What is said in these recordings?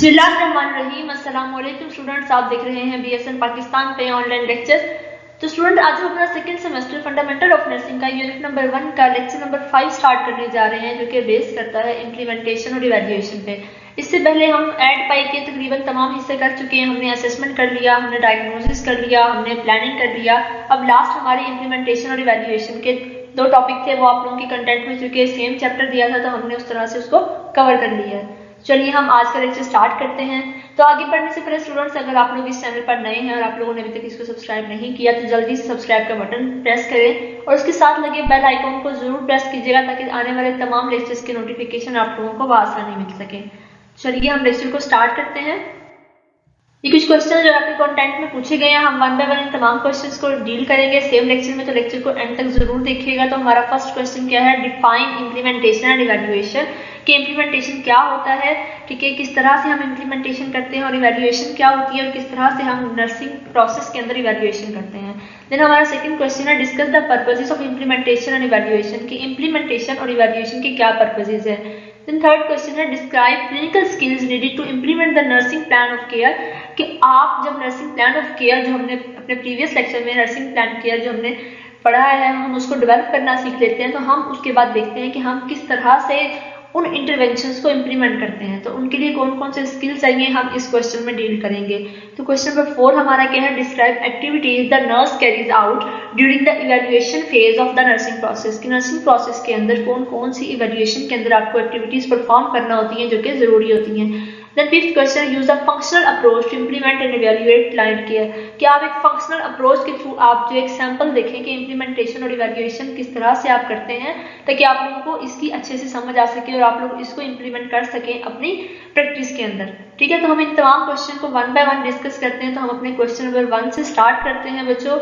बिस्मिल्लाहिर्रहमानिर्रहीम। अस्सलाम वालेकुम स्टूडेंट्स, आप देख रहे हैं BSN पाकिस्तान पे ऑनलाइन लेक्चर। तो स्टूडेंट, आज हम अपना second semester fundamental of nursing का यूनिट नंबर 1 का लेक्चर नंबर 5 स्टार्ट करने जा रहे हैं, जो कि बेस करता है इम्प्लीमेंटेशन और इवैल्यूएशन पे। इससे पहले हम एड पाई के तकरीबन तमाम हिस्से कर चुके हैं। हमने असेसमेंट कर लिया, हमने डायग्नोसिस कर लिया, हमने प्लानिंग कर लिया। अब लास्ट हमारी इम्प्लीमेंटेशन और इवैल्यूएशन के दो टॉपिक थे, वो आप लोगों के कंटेंट में चूंकि सेम चैप्टर दिया था तो हमने उस तरह से उसको कवर कर लिया है। चलिए हम आज का लेक्चर स्टार्ट करते हैं। तो आगे बढ़ने से पहले स्टूडेंट्स, अगर आप लोग इस चैनल पर नए हैं और आप लोगों ने अभी तक इसको सब्सक्राइब नहीं किया तो जल्दी से सब्सक्राइब का बटन प्रेस करें और उसके साथ लगे बेल आइकॉन को जरूर प्रेस कीजिएगा ताकि आने वाले तमाम लेक्चर्स के नोटिफिकेशन आप लोगों को आसानी मिल सके। चलिए हम लेक्चर को स्टार्ट करते हैं। ये कुछ क्वेश्चन जो आपके कंटेंट में पूछे गए हैं, हम वन बाय वन इन तमाम क्वेश्चंस को डील करेंगे सेम लेक्चर में, तो लेक्चर को एंड तक जरूर देखिएगा। तो हमारा फर्स्ट क्वेश्चन क्या है, डिफाइन इम्प्लीमेंटेशन एंड इवैल्यूएशन। कि इम्प्लीमेंटेशन क्या होता है, ठीक है, किस तरह से हम इम्प्लीमेंटेशन करते हैं, और इवैल्यूएशन क्या होती है और किस तरह से हम नर्सिंग प्रोसेस के अंदर इवैल्यूएशन करते हैं। देन हमारा सेकंड क्वेश्चन है, discuss the purposes of implementation and evaluation. की इम्प्लीमेंटेशन और इवैल्यूएशन के क्या पर्पसेस है। देन थर्ड क्वेश्चन है, describe clinical skills needed to implement the nursing plan of care. कि आप जब नर्सिंग प्लान ऑफ केयर, जो हमने अपने प्रीवियस लेक्चर में नर्सिंग प्लान केयर जो हमने पढ़ा है, हम उसको डेवलप करना सीख लेते हैं, तो हम उसके बाद देखते हैं कि हम किस तरह से उन इंटरवेंशंस को इम्प्लीमेंट करते हैं। तो उनके लिए कौन कौन से स्किल चाहिए, हम इस क्वेश्चन में डील करेंगे। तो क्वेश्चन नंबर 4 हमारा क्या है, describe activities the nurse carries out during the evaluation phase of the nursing process. की नर्सिंग प्रोसेस के अंदर कौन कौन सी इवैल्यूएशन के अंदर आपको एक्टिविटीज परफॉर्म करना होती हैं जो कि जरूरी होती हैं। Then fifth question, use a functional approach to implement and evaluate client care। कि आप एक फंक्शनल अप्रोच के थ्रू आप जो एक सैंपल देखें कि इम्प्लीमेंटेशन और इवैल्यूएशन किस तरह से आप करते हैं, ताकि आप लोगों को इसकी अच्छे से समझ आ सके और आप लोग इसको इम्प्लीमेंट कर सकें अपनी प्रैक्टिस के अंदर। ठीक है, तो हम इन तमाम क्वेश्चन को वन बाय वन डिस्कस करते हैं। तो हम अपने क्वेश्चन नंबर 1 से स्टार्ट करते हैं बच्चों।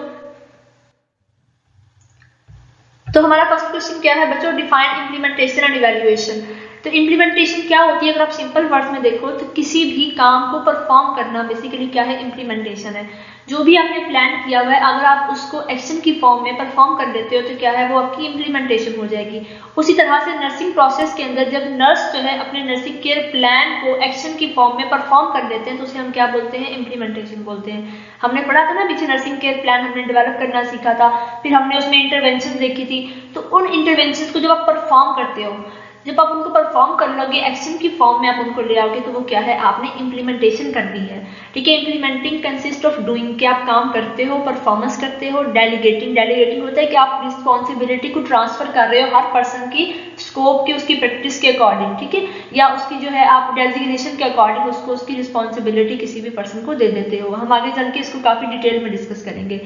तो हमारा फर्स्ट क्वेश्चन क्या है बच्चों, डिफाइन इम्प्लीमेंटेशन एंड इवैल्यूएशन। तो इम्प्लीमेंटेशन क्या होती है, अगर आप सिंपल वर्ड्स में देखो तो किसी भी काम को परफॉर्म करना बेसिकली क्या है, इम्प्लीमेंटेशन है। जो भी आपने प्लान किया हुआ है, अगर आप उसको एक्शन की फॉर्म में परफॉर्म कर देते हो तो क्या है, वो आपकी इम्प्लीमेंटेशन हो जाएगी। उसी तरह से नर्सिंग प्रोसेस के अंदर जब नर्स जो है अपने नर्सिंग केयर प्लान को एक्शन की फॉर्म में परफॉर्म कर देते हैं तो उसे हम क्या बोलते हैं, इम्प्लीमेंटेशन बोलते हैं। हमने पढ़ा था ना पीछे, नर्सिंग केयर प्लान हमने डेवलप करना सीखा था, फिर हमने उसमें इंटरवेंशन देखी थी। तो उन इंटरवेंशन को जब आप परफॉर्म करते हो, जब आप उनको परफॉर्म कर लोगे, एक्शन की फॉर्म में आप उनको ले आओगे, तो वो क्या है, आपने इम्प्लीमेंटेशन कर दी है। ठीक है, इम्प्लीमेंटिंग कंसिस्ट ऑफ डूइंग, कि आप काम करते हो, परफॉर्मेंस करते हो। डेलीगेटिंग, डेलीगेटिंग होता है कि आप रिस्पॉन्सिबिलिटी को ट्रांसफर कर रहे हो हर पर्सन की स्कोप की, उसकी प्रैक्टिस के अकॉर्डिंग, ठीक है, या उसकी जो है आप डेजिग्नेशन के अकॉर्डिंग उसको उसकी रिस्पॉन्सिबिलिटी किसी भी पर्सन को दे देते हो। हम आगे चल के इसको काफी डिटेल में डिस्कस करेंगे।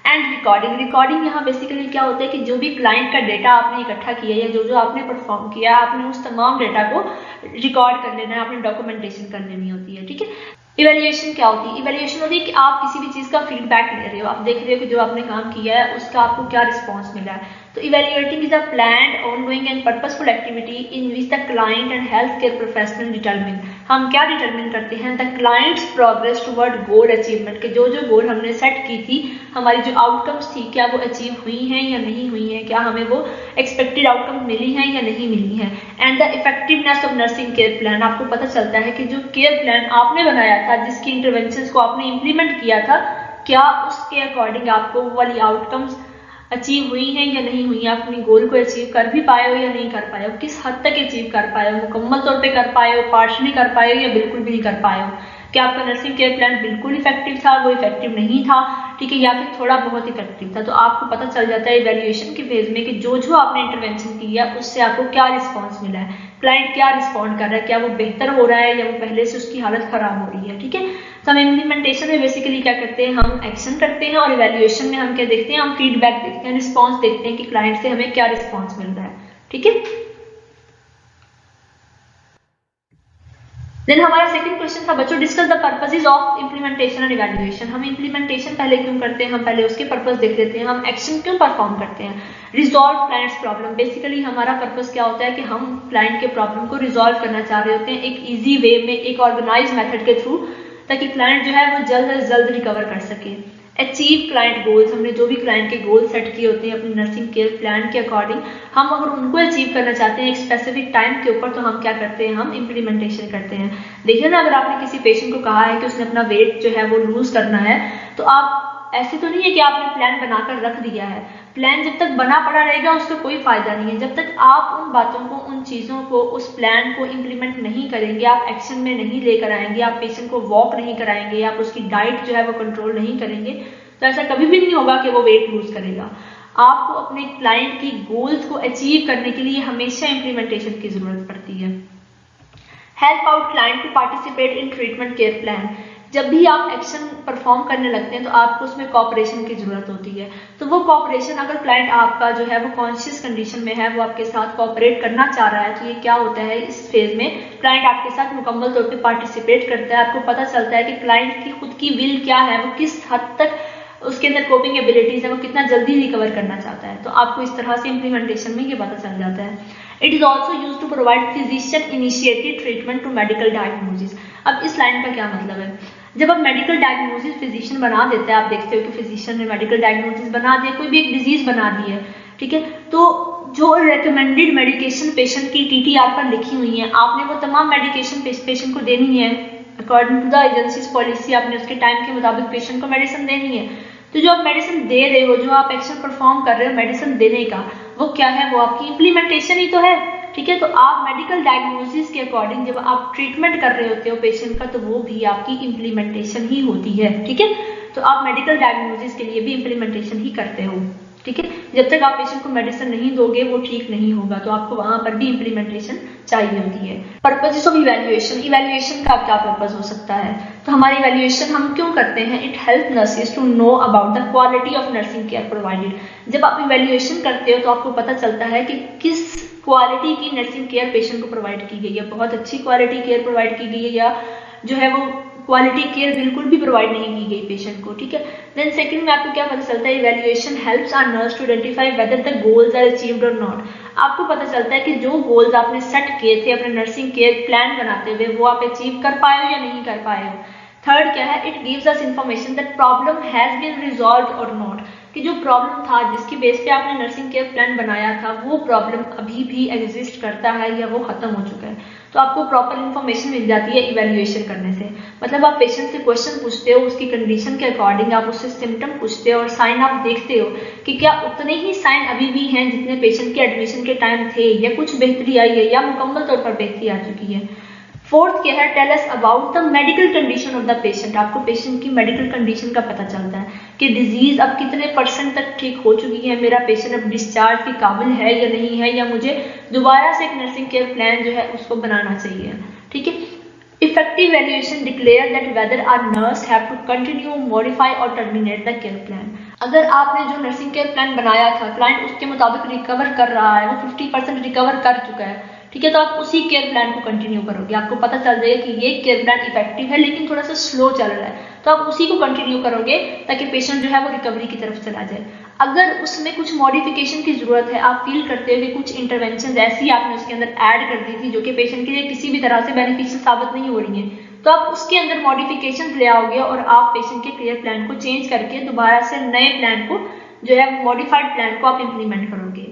एंड रिकॉर्डिंग, रिकॉर्डिंग यहाँ बेसिकली क्या होता है कि जो भी क्लाइंट का डेटा आपने इकट्ठा किया या जो जो आपने परफॉर्म किया, आपने उस तमाम डेटा को रिकॉर्ड कर लेना है, आपने डॉक्यूमेंटेशन कर लेनी होती है। ठीक है, इवैल्यूएशन क्या होती है, इवैल्यूएशन होती है कि आप किसी भी चीज का फीडबैक ले रहे हो, आप देख रहे हो कि जो आपने काम किया है उसका आपको क्या रिस्पॉन्स मिला है। तो evaluating is a planned, ongoing and purposeful activity in which the client and health care professional determine. हम क्या डिटरमिन करते हैं, the clients progress toward goal achievement, के जो जो गोल हमने सेट की थी, हमारी जो आउटकम्स थी, क्या वो अचीव हुई हैं या नहीं हुई हैं, क्या हमें वो एक्सपेक्टेड आउटकम मिली हैं या नहीं मिली हैं। And the effectiveness of nursing care plan, आपको पता चलता है कि जो केयर प्लान आपने बनाया था, जिसकी इंटरवेंशंस को आपने इम्प्लीमेंट किया था, क्या उसके अकॉर्डिंग आपको वो वाली आउटकम्स अचीव हुई हैं या नहीं हुई हैं, आप अपनी गोल को अचीव कर भी पाए हो या नहीं कर पाए हो, किस हद तक अचीव कर पाए हो, मुकम्मल तौर पे कर पाए हो, पार्शली कर पाए हो या बिल्कुल भी नहीं कर पाए हो। क्या आपका नर्सिंग केयर प्लान बिल्कुल इफेक्टिव था, वो इफेक्टिव नहीं था, ठीक है, या फिर थोड़ा बहुत इफेक्टिव था। तो आपको पता चल जाता है इवैल्यूएशन के फेज में कि जो जो आपने इंटरवेंशन की है उससे आपको क्या रिस्पॉन्स मिला है, क्लाइंट क्या रिस्पॉन्ड कर रहा है, क्या वो बेहतर हो रहा है या वो पहले से उसकी हालत खराब हो रही है। ठीक है, तो हम इम्प्लीमेंटेशन में बेसिकली क्या करते हैं, हम एक्शन करते हैं, और इवैल्यूएशन में हम क्या देखते हैं, हम फीडबैक देखते हैं, रिस्पॉन्स देखते हैं कि क्लाइंट से हमें क्या रिस्पॉन्स मिल रहा है। ठीक है, देन हमारा सेकंड क्वेश्चन था बच्चों, discuss the purposes of implementation and evaluation. हम इम्प्लीमेंटेशन पहले क्यों करते हैं, हम पहले उसके पर्पस देख लेते हैं, हम एक्शन क्यों परफॉर्म करते हैं। रिजॉल्व क्लाइंट्स प्रॉब्लम, बेसिकली हमारा पर्पस क्या होता है कि हम क्लाइंट के प्रॉब्लम को रिजॉल्व करना चाह रहे होते हैं एक ईजी वे में, एक ऑर्गेनाइज मेथड के थ्रू, ताकि क्लाइंट जो है वो जल्द से जल्द रिकवर कर सके। अचीव क्लाइंट गोल्स, हमने जो भी क्लाइंट के गोल सेट किए होते हैं अपने नर्सिंग केयर प्लान के अकॉर्डिंग, हम अगर उनको अचीव करना चाहते हैं एक स्पेसिफिक टाइम के ऊपर, तो हम क्या करते हैं, हम इम्प्लीमेंटेशन करते हैं। देखिए ना, अगर आपने किसी पेशेंट को कहा है कि उसने अपना वेट जो है वो लूज करना है, तो आप ऐसे तो नहीं है कि आपने प्लान बनाकर रख दिया है। प्लान जब तक बना पड़ा रहेगा उसका कोई फायदा नहीं है। जब तक आप उन बातों को, उन चीज़ों को, उस प्लान को इम्प्लीमेंट नहीं करेंगे, आप एक्शन में नहीं लेकर आएंगे, आप पेशेंट को वॉक नहीं कराएंगे, आप उसकी डाइट जो है वो कंट्रोल नहीं करेंगे, तो ऐसा कभी भी नहीं होगा कि वो वेट लूज करेगा। आपको अपने क्लाइंट की गोल्स को अचीव करने के लिए हमेशा इम्प्लीमेंटेशन की जरूरत पड़ती है। Help out client to participate in treatment care plan. जब भी आप एक्शन परफॉर्म करने लगते हैं तो आपको उसमें कॉपरेशन की जरूरत होती है। तो वो कॉपरेशन, अगर क्लाइंट आपका जो है वो कॉन्शियस कंडीशन में है, वो आपके साथ कॉपरेट करना चाह रहा है, तो ये क्या होता है, इस फेज में क्लाइंट आपके साथ मुकम्मल तौर पे पार्टिसिपेट करता है। आपको पता चलता है कि क्लाइंट की खुद की विल क्या है, वो किस हद तक उसके अंदर कोपिंग एबिलिटीज है, वो कितना जल्दी रिकवर करना चाहता है। तो आपको इस तरह से इम्प्लीमेंटेशन में ये पता चल जाता है। It is also use to provide physician initiated treatment to medical diagnosis. अब इस लाइन का क्या मतलब है, जब आप मेडिकल डायग्नोसिस फिजिशियन बना देते हैं, आप देखते हो कि फिजिशियन ने मेडिकल डायग्नोसिस बना दिया, कोई भी एक डिजीज बना दी है, ठीक है, तो जो रेकमेंडेड मेडिकेशन पेशेंट की टीटीआर पर लिखी हुई है, आपने वो तमाम मेडिकेशन पेशेंट को देनी है according to the agency's policy. आपने उसके टाइम के मुताबिक पेशेंट को मेडिसिन देनी है। तो जो आप मेडिसिन दे रहे हो, जो आप एक्शन परफॉर्म कर रहे हो मेडिसिन देने का, वो क्या है, वो आपकी इम्प्लीमेंटेशन ही तो है, ठीक है। तो आप मेडिकल डायग्नोसिस के अकॉर्डिंग जब आप ट्रीटमेंट कर रहे होते हो पेशेंट का, तो वो भी आपकी इम्प्लीमेंटेशन ही होती है, ठीक है। तो आप मेडिकल डायग्नोसिस के लिए भी इम्प्लीमेंटेशन ही करते हो, ठीक है। जब तक आप पेशेंट को मेडिसिन नहीं दोगे वो ठीक नहीं होगा, तो आपको वहां पर भी इम्प्लीमेंटेशन चाहिए होती है। पर्पसेस ऑफ इवैल्यूएशन, इवैल्यूएशन का क्या पर्पस हो सकता है, तो हमारी इवैल्यूएशन हम क्यों करते हैं, it help nurses to know about the quality of nursing care provided. जब आप इवैल्यूएशन करते हो तो आपको पता चलता है कि किस क्वालिटी की नर्सिंग केयर पेशेंट को प्रोवाइड की गई है, बहुत अच्छी क्वालिटी केयर प्रोवाइड की गई है, या जो है वो क्वालिटी केयर बिल्कुल भी प्रोवाइड नहीं की गई पेशेंट को, ठीक है। देन सेकंड में आपको क्या पता चलता है, evaluation helps our nurse to identify whether the goals are achieved और नॉट। आपको पता चलता है कि जो गोल्स आपने सेट किए थे अपने नर्सिंग केयर प्लान बनाते हुए, वो आप अचीव कर पाए हो या नहीं कर पाए हो। थर्ड क्या है, it gives us information that problem has been resolved और नॉट, कि जो प्रॉब्लम था जिसकी बेस पे आपने नर्सिंग केयर प्लान बनाया था, वो प्रॉब्लम अभी भी एग्जिस्ट करता है या वो खत्म हो चुका है। तो आपको प्रॉपर इन्फॉर्मेशन मिल जाती है इवैल्यूएशन करने से। मतलब आप पेशेंट से क्वेश्चन पूछते हो, उसकी कंडीशन के अकॉर्डिंग आप उससे सिम्टम पूछते हो और साइन आप देखते हो कि क्या उतने ही साइन अभी भी हैं जितने पेशेंट के एडमिशन के टाइम थे, या कुछ बेहतरी आई है, या मुकम्मल तौर पर बेहतरी आ चुकी है। फोर्थ क्या है, tell us about the medical condition of the patient. आपको पेशेंट की मेडिकल कंडीशन का पता चलता है कि डिजीज अब कितने % तक ठीक हो चुकी है, मेरा पेशेंट अब डिस्चार्ज के काबिल है या नहीं है, या मुझे दोबारा से एक नर्सिंग केयर प्लान जो है उसको बनाना चाहिए, ठीक है। Effective valuation declare that whether are nurse have to continue, modify और टर्मिनेट द केयर प्लान। अगर आपने जो नर्सिंग केयर प्लान बनाया था, क्लाइंट उसके मुताबिक रिकवर कर रहा है, वो 50% रिकवर कर चुका है, ठीक है, तो आप उसी केयर प्लान को कंटिन्यू करोगे। आपको पता चल जाएगा कि ये केयर प्लान इफेक्टिव है लेकिन थोड़ा सा स्लो चल रहा है, तो आप उसी को कंटिन्यू करोगे ताकि पेशेंट जो है वो रिकवरी की तरफ चला जाए। अगर उसमें कुछ मॉडिफिकेशन की जरूरत है, आप फील करते हो कि कुछ इंटरवेंशन ऐसी आपने उसके अंदर ऐड कर दी थी जो कि पेशेंट के लिए किसी भी तरह से बेनिफिशियल साबित नहीं हो रही है, तो आप उसके अंदर मॉडिफिकेशन ले आओगे और आप पेशेंट के केयर प्लान को चेंज करके दोबारा से नए प्लान को जो है मॉडिफाइड प्लान को आप इंप्लीमेंट करोगे।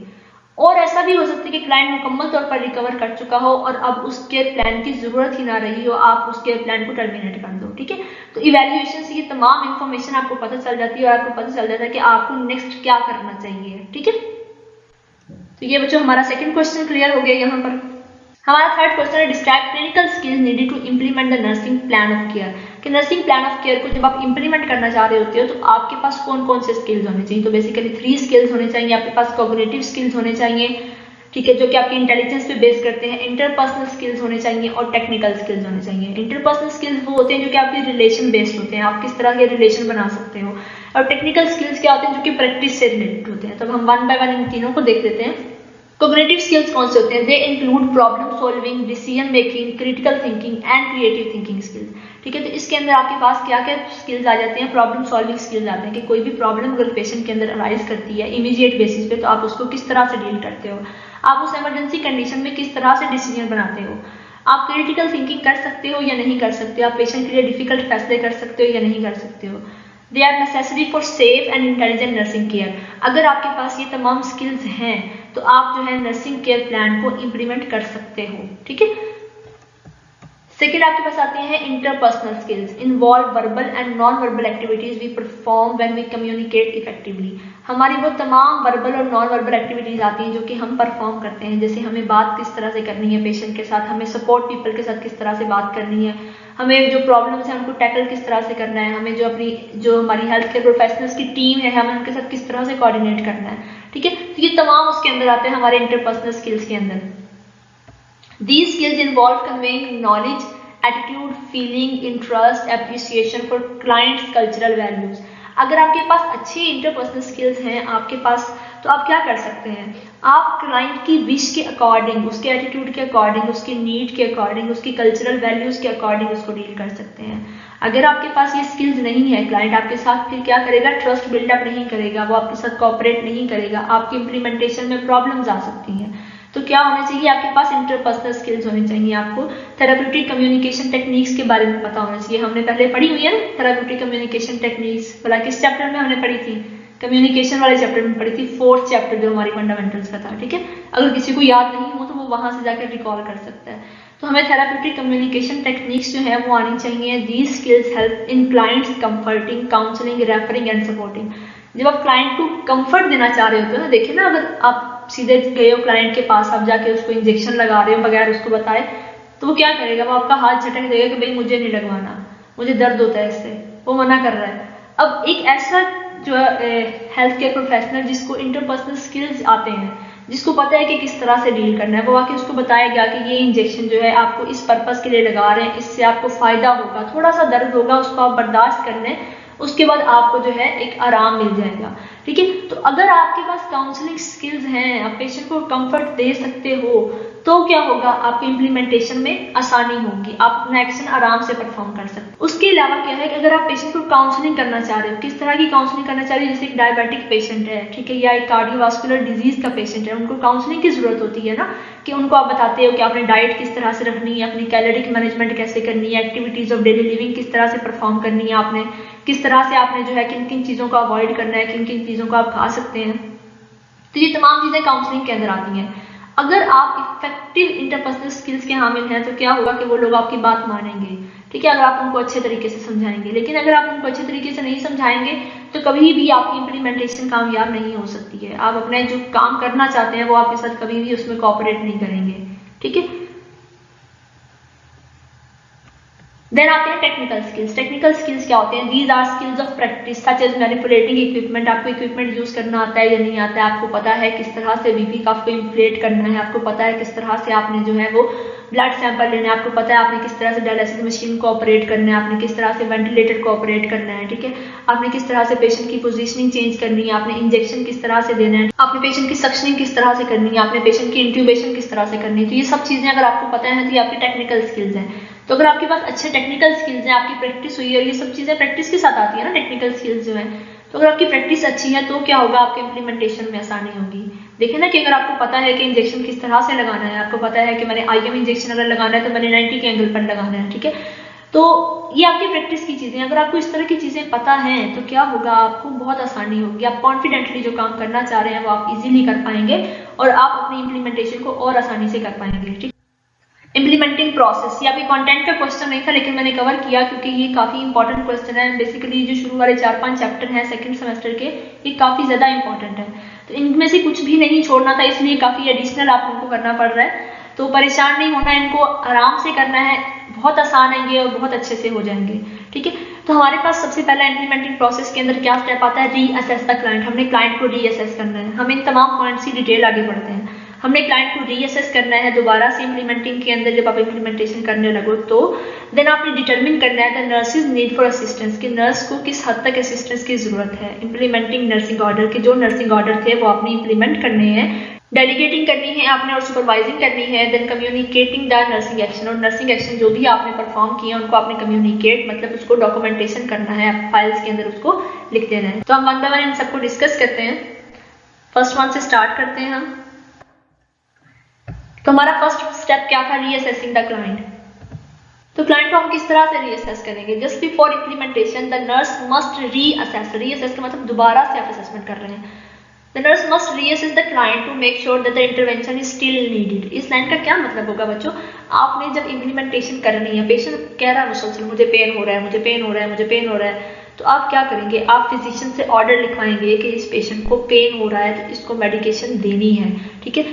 और ऐसा भी हो सकता है कि क्लाइंट मुकम्मल तौर पर रिकवर कर चुका हो और अब उस केयर प्लान की जरूरत ही ना रही हो, आप उस केयर प्लान को टर्मिनेट कर दो, ठीक है। तो इवैल्यूएशन से ये तमाम इंफॉर्मेशन आपको पता चल जाती है और आपको पता चल जाता है कि आपको नेक्स्ट क्या करना चाहिए, ठीक है। तो ये बच्चों हमारा सेकंड क्वेश्चन क्लियर हो गया। यहाँ पर हमारा थर्ड क्वेश्चन है, describe clinical skills needed to implement the nursing plan of care. कि नर्सिंग प्लान ऑफ केयर को जब आप इंप्लीमेंट करना चाह रहे होते हो तो आपके पास कौन कौन से स्किल्स होने चाहिए। तो बेसिकली 3 स्किल्स होने चाहिए आपके पास। कॉग्निटिव स्किल्स होने चाहिए, ठीक है, जो कि आपकी इंटेलिजेंस पे बेस करते हैं। इंटरपर्सनल स्किल्स होने चाहिए और टेक्निकल स्किल्स होने चाहिए। इंटरपर्सनल स्किल्स वो होते हैं जो कि आपके रिलेशन बेस्ड होते हैं, आप किस तरह के रिलेशन बना सकते हो। और टेक्निकल स्किल्स क्या होते हैं, जो कि प्रैक्टिस से रिलेटेड होते हैं। तो हम 1 बाय 1 इन तीनों को देख लेते हैं। कॉग्निटिव स्किल्स कौन से होते हैं, they include problem solving, decision making, critical thinking and creative thinking skills, ठीक है। तो इसके अंदर आपके पास क्या क्या स्किल्स आ जाते हैं, प्रॉब्लम सॉल्विंग स्किल्स आते हैं कि कोई भी प्रॉब्लम अगर पेशेंट के अंदर अराइज करती है इमीडिएट बेसिस पे, तो आप उसको किस तरह से डील करते हो, आप उस इमरजेंसी कंडीशन में किस तरह से डिसीजन बनाते हो, आप क्रिटिकल थिंकिंग कर सकते हो या नहीं कर सकते हो, आप पेशेंट के लिए डिफिकल्ट फैसले कर सकते हो या नहीं कर सकते हो। They are necessary for safe and intelligent nursing care. अगर आपके पास ये तमाम स्किल्स हैं तो आप जो है नर्सिंग केयर प्लान को इम्प्लीमेंट कर सकते हो, ठीक है। सेकेंड आपके पास आते हैं interpersonal skills, involve verbal and non verbal activities we perform when we communicate effectively. हमारी वो तमाम वर्बल और नॉन वर्बल एक्टिविटीज आती हैं जो कि हम परफॉर्म करते हैं, जैसे हमें बात किस तरह से करनी है पेशेंट के साथ, हमें सपोर्ट पीपल के साथ किस तरह से बात करनी है, हमें जो प्रॉब्लम्स है उनको टैकल किस तरह से करना है, हमें जो हमारी हेल्थ केयर प्रोफेशनल्स की टीम है हमें उनके साथ किस तरह से कोऑर्डिनेट करना है, ठीक है। तो ये तमाम उसके अंदर आते हैं हमारे इंटरपर्सनल स्किल्स के अंदर। These skills involve conveying knowledge, attitude, feeling, interest, appreciation for clients' cultural values. अगर आपके पास अच्छी इंटरपर्सनल स्किल्स हैं आपके पास, तो आप क्या कर सकते हैं, आप क्लाइंट की विश के अकॉर्डिंग, उसके एटीट्यूड के अकॉर्डिंग, उसके नीड के अकॉर्डिंग, उसकी कल्चरल वैल्यूज के अकॉर्डिंग उसको डील कर सकते हैं। अगर आपके पास ये स्किल्स नहीं है, क्लाइंट आपके साथ फिर क्या करेगा, ट्रस्ट बिल्डअप नहीं करेगा, वो आपके साथ कोऑपरेट नहीं करेगा, आपकी इम्प्लीमेंटेशन में प्रॉब्लम्स आ सकती हैं। तो क्या होना चाहिए, आपके पास इंटरपर्सनल स्किल्स होने चाहिए, आपको थेराप्यूटिक कम्युनिकेशन टेक्निक्स के बारे में पता होना चाहिए। हमने पहले पढ़ी हुई है ना थेराप्यूटिक कम्युनिकेशन टेक्निक्स, भला किस चैप्टर में हमने पढ़ी थी, कम्युनिकेशन वाले चैप्टर में पढ़ी थी, 4th चैप्टर जो हमारी फंडामेंटल्स का था, ठीक है। अगर किसी को याद नहीं हो तो वो वहां से जाकर रिकॉल कर सकता है। तो हमें थेराप्यूटिक कम्युनिकेशन टेक्निक्स जो है वो आनी चाहिए। These skills help in clients comforting, counselling, referring and supporting. जब आप क्लाइंट को कंफर्ट देना चाह रहे होते हो ना, देखिए ना, अगर आप सीधे गए हो क्लाइंट के पास, आप जाके उसको इंजेक्शन लगा रहे हो बगैर उसको बताए, तो वो क्या करेगा, वो आपका हाथ झटक देगा कि भाई मुझे नहीं लगवाना, मुझे दर्द होता है इससे, वो मना कर रहा है। अब एक ऐसा जो हेल्थ केयर प्रोफेशनल जिसको इंटरपर्सनल स्किल्स आते हैं, जिसको पता है कि किस तरह से डील करना है, वो आके उसको बताएगा कि ये इंजेक्शन जो है आपको इस पर्पस के लिए लगा रहे हैं, इससे आपको फायदा होगा, थोड़ा सा दर्द होगा, उसको आप बर्दाश्त कर लें, उसके बाद आपको जो है एक आराम मिल जाएगा, ठीक है। तो अगर आपके पास काउंसलिंग स्किल्स हैं, आप पेशेंट को कंफर्ट दे सकते हो, तो क्या होगा, आपके इम्प्लीमेंटेशन में आसानी होगी, आप अपना एक्शन आराम से परफॉर्म कर सकते हैं। उसके अलावा क्या है कि अगर आप पेशेंट को काउंसलिंग करना चाह रहे हो, किस तरह की काउंसलिंग करना चाह रहे हो, जैसे एक डायबिटिक पेशेंट है, ठीक है, या एक कार्डियोवास्कुलर डिजीज का पेशेंट है, उनको काउंसलिंग की जरूरत होती है ना, कि उनको आप बताते हो कि आपने डाइट किस तरह से रखनी है, अपनी कैलोरिक मैनेजमेंट कैसे करनी है, एक्टिविटीज ऑफ डेली लिविंग किस तरह से परफॉर्म करनी है, आपने किस तरह से आपने जो है किन किन चीज़ों को अवॉइड करना है, किन किन चीज़ों को आप खा सकते हैं। तो ये तमाम चीज़ें काउंसलिंग के अंदर आती हैं। अगर आप इफेक्टिव इंटरपर्सनल स्किल्स के हामिल हैं तो क्या होगा कि वो लोग आपकी बात मानेंगे, ठीक है, अगर आप उनको अच्छे तरीके से समझाएंगे। लेकिन अगर आप उनको अच्छे तरीके से नहीं समझाएंगे तो कभी भी आपकी इम्प्लीमेंटेशन कामयाब नहीं हो सकती है। आप अपने जो काम करना चाहते हैं वो आपके साथ कभी भी उसमें कोऑपरेट नहीं करेंगे, ठीक है। देन आते हैं टेक्निकल स्किल्स। टेक्निकल स्किल्स क्या होते हैं, these are skills of practice such as manipulating equipment. आपको इक्विपमेंट यूज करना आता है या नहीं आता है, आपको पता है किस तरह से बीपी कफ को इन्फ्लेट करना है, आपको पता है किस तरह से आपने जो है वो ब्लड सैंपल लेना है, आपको पता है आपने किस तरह से डायलिसिस मशीन को ऑपरेट करना है, आपने किस तरह से वेंटिलेटर को ऑपरेट करना है, ठीक है, आपने किस तरह से पेशेंट की पोजीशनिंग चेंज करनी है, आपने इंजेक्शन किस तरह से देना है, आपने पेशेंट की सक्शनिंग किस तरह से करनी है, आपने पेशेंट की इंट्यूबेशन किस तरह से करनी है। तो ये सब चीजें अगर आपको पता है तो ये आपकी टेक्निकल स्किल्स हैं। तो अगर आपके पास अच्छे टेक्निकल स्किल्स हैं, आपकी प्रैक्टिस हुई है, और ये सब चीजें प्रैक्टिस के साथ आती है ना टेक्निकल स्किल्स जो है, तो अगर आपकी प्रैक्टिस अच्छी है तो क्या होगा, आपके इम्प्लीमेंटेशन में आसानी होगी। देखिए ना कि अगर आपको पता है कि इंजेक्शन किस तरह से लगाना है, आपको पता है कि मैंने आईएम इंजेक्शन अगर लगाना है तो मैंने 90 के एंगल पर लगाना है, ठीक है, तो ये आपकी प्रैक्टिस की चीजें। अगर आपको इस तरह की चीजें पता हैं तो क्या होगा, आपको बहुत आसानी होगी, आप कॉन्फिडेंटली जो काम करना चाह रहे हैं वो आप इजीली कर पाएंगे और आप अपनी इम्प्लीमेंटेशन को और आसानी से कर पाएंगे, ठीक। इम्प्लीमेंटिंग प्रोसेस, ये अभी कंटेंट का क्वेश्चन नहीं था लेकिन मैंने कवर किया क्योंकि ये काफी इंपॉर्टेंट क्वेश्चन है। बेसिकली जो शुरू वाले 4-5 चैप्टर हैं सेकंड सेमेस्टर के, ये काफी ज्यादा इंपॉर्टेंट है, तो इनमें से कुछ भी नहीं छोड़ना था, इसलिए काफी एडिशनल आप लोगों को करना पड़ रहा है। तो परेशान नहीं होना, इनको आराम से करना है, बहुत आसान है ये और बहुत अच्छे से हो जाएंगे, ठीक है। तो हमारे पास सबसे पहला इम्प्लीमेंटिंग प्रोसेस के अंदर क्या स्टेप आता है, रीअसेस द क्लाइंट। हमने क्लाइंट को रीअसेस करना है, हम इन तमाम पॉइंट्स की डिटेल आगे बढ़ते हैं। हमने क्लाइंट को रीअसेस करना है दोबारा से इम्प्लीमेंटिंग के अंदर, जब आप इम्प्लीमेंटेशन करने लगो तो देन आपने डिटरमिन करना है the nurses need for assistance, कि नर्स को किस हद तक असिस्टेंस की जरूरत है। इम्प्लीमेंटिंग नर्सिंग ऑर्डर के जो नर्सिंग ऑर्डर थे वो आपने इम्प्लीमेंट करने हैं, डेलीगेटिंग करनी है आपने और सुपरवाइजिंग करनी है। Then communicating the nursing action, और नर्सिंग एक्शन जो भी आपने परफॉर्म किया उनको आपने कम्युनिकेट मतलब उसको डॉक्यूमेंटेशन करना है, फाइल्स के अंदर उसको लिख देना है। तो हम वन बाय वन इन सबको डिस्कस करते हैं। फर्स्ट वन से स्टार्ट करते हैं हम। तो हमारा फर्स्ट स्टेप क्या था, रीअसेसिंग द क्लाइंट। तो क्लाइंट को हम किस तरह से रीअसेस करेंगे? Just before implementation the nurse must reassess का मतलब दोबारा से आप असेसमेंट कर रहे हैं। The nurse must reassess the client to make sure that the intervention is still needed. इस लाइन का क्या मतलब होगा बच्चों? आपने जब इम्प्लीमेंटेशन करनी है, पेशेंट कह रहा है मुसलसल मुझे पेन हो रहा है, मुझे पेन हो रहा है, मुझे पेन हो रहा है, तो आप क्या करेंगे? आप फिजिशियन से ऑर्डर लिखवाएंगे कि इस पेशेंट को पेन हो रहा है तो इसको मेडिकेशन देनी है, ठीक है।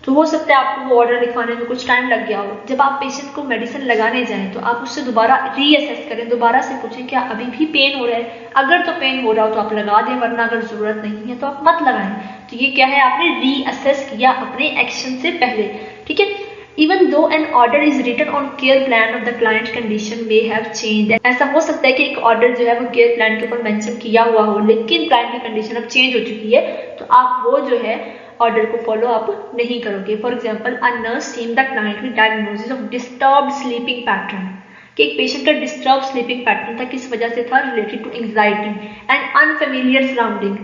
तो हो सकता है आपको वो ऑर्डर लिखवाने में कुछ टाइम लग गया हो। जब आप पेशेंट को मेडिसिन लगाने जाएं तो आप उससे दोबारा रीअसेस करें, दोबारा से पूछें क्या अभी भी पेन हो रहा है? अगर तो पेन हो रहा हो तो आप लगा दें, वरना अगर जरूरत नहीं है तो आप मत लगाएं। तो ये क्या है? आपने रीअसेस किया अपने एक्शन से पहले, ठीक है। Even though an order is written on care plan of the client, condition may have changed. ऐसा हो सकता है कि एक ऑर्डर जो है वो केयर प्लान के ऊपर मेंशन किया हुआ हो, लेकिन क्लाइंट की कंडीशन अब चेंज हो चुकी है, तो आप वो जो है ऑर्डर को फॉलो अप नहीं करोगे। For example, a nurse team the client with diagnosis of disturbed sleeping pattern, कि एक पेशेंट का डिस्टर्ब स्लीपिंग पैटर्न था, किस वजह से था? Related to anxiety and unfamiliar surrounding,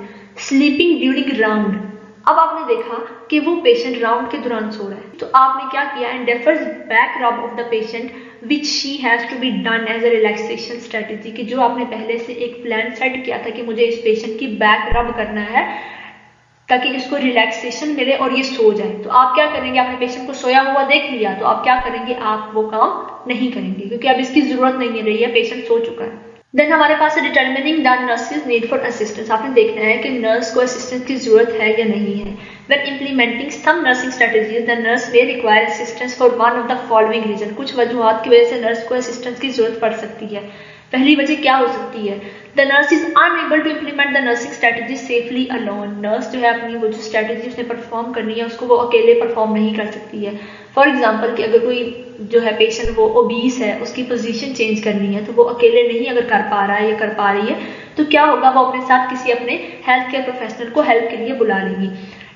sleeping during round. अब आपने देखा कि वो पेशेंट राउंड के दौरान सो रहा है, तो आपने क्या किया? And defers back rub of the patient which she has to be done as a relaxation strategy, कि जो आपने पहले से एक प्लान सेट किया था कि मुझे इस पेशेंट की बैक रब करना है ताकि इसको रिलैक्सेशन मिले और ये सो जाए। तो आप क्या करेंगे? आपने पेशेंट को सोया हुआ देख लिया, तो आप क्या करेंगे? आप वो काम नहीं करेंगे क्योंकि अब इसकी जरूरत नहीं रही है, पेशेंट सो चुका है। देन हमारे पास है determining the nurses need for assistance. आपने देखना है कि नर्स को असिस्टेंस की जरूरत है या नहीं है। When implementing some nursing strategies the nurse may require assistance for one of the following reason. कुछ वजूहात की वजह से नर्स को असिस्टेंस की जरूरत पड़ सकती है। पहली वजह क्या हो सकती है? The nurse is unable to implement the nursing strategy safely alone. Nurse जो है अपनी वो जो स्ट्रेटजी उसने परफॉर्म करनी है उसको वो अकेले परफॉर्म नहीं कर सकती है। फॉर एग्जाम्पल कि अगर कोई जो है पेशेंट वो ओबीस है, उसकी पोजीशन चेंज करनी है, तो वो अकेले नहीं अगर कर पा रहा है या कर पा रही है, तो क्या होगा? वो अपने साथ किसी अपने हेल्थ केयर प्रोफेशनल को हेल्प के लिए बुला लेंगी,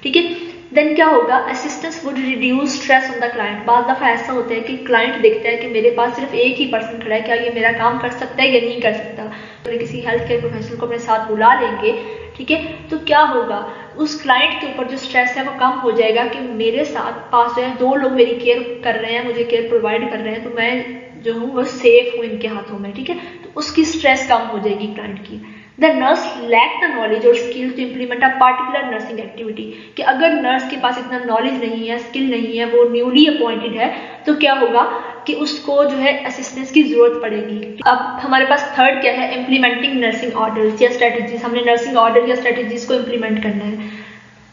ठीक है। देन क्या होगा? Assistance would reduce stress on the client. बाद दफा ऐसा होता है कि क्लाइंट देखता है कि मेरे पास सिर्फ एक ही पर्सन खड़ा है, क्या ये मेरा काम कर सकता है या नहीं कर सकता। तो किसी हेल्थ केयर प्रोफेशनल को अपने साथ बुला लेंगे, ठीक है, तो क्या होगा? उस क्लाइंट के ऊपर जो स्ट्रेस है वो कम हो जाएगा कि मेरे साथ पास जो है दो लोग मेरी केयर कर रहे हैं, मुझे केयर प्रोवाइड कर रहे हैं, तो मैं जो हूँ वो सेफ हूँ इनके हाथों में, ठीक है। तो उसकी स्ट्रेस कम हो जाएगी क्लाइंट की। The nurse lack the knowledge और skill to implement a particular nursing activity, कि अगर नर्स के पास इतना नॉलेज नहीं है, स्किल नहीं है, वो न्यूली अपॉइंटेड है, तो क्या होगा कि उसको जो है असिस्टेंस की जरूरत पड़ेगी। अब हमारे पास थर्ड क्या है? इम्प्लीमेंटिंग नर्सिंग ऑर्डर्स या स्ट्रेटजीज। हमने नर्सिंग ऑर्डर या स्ट्रेटजीज को इम्प्लीमेंट करना है।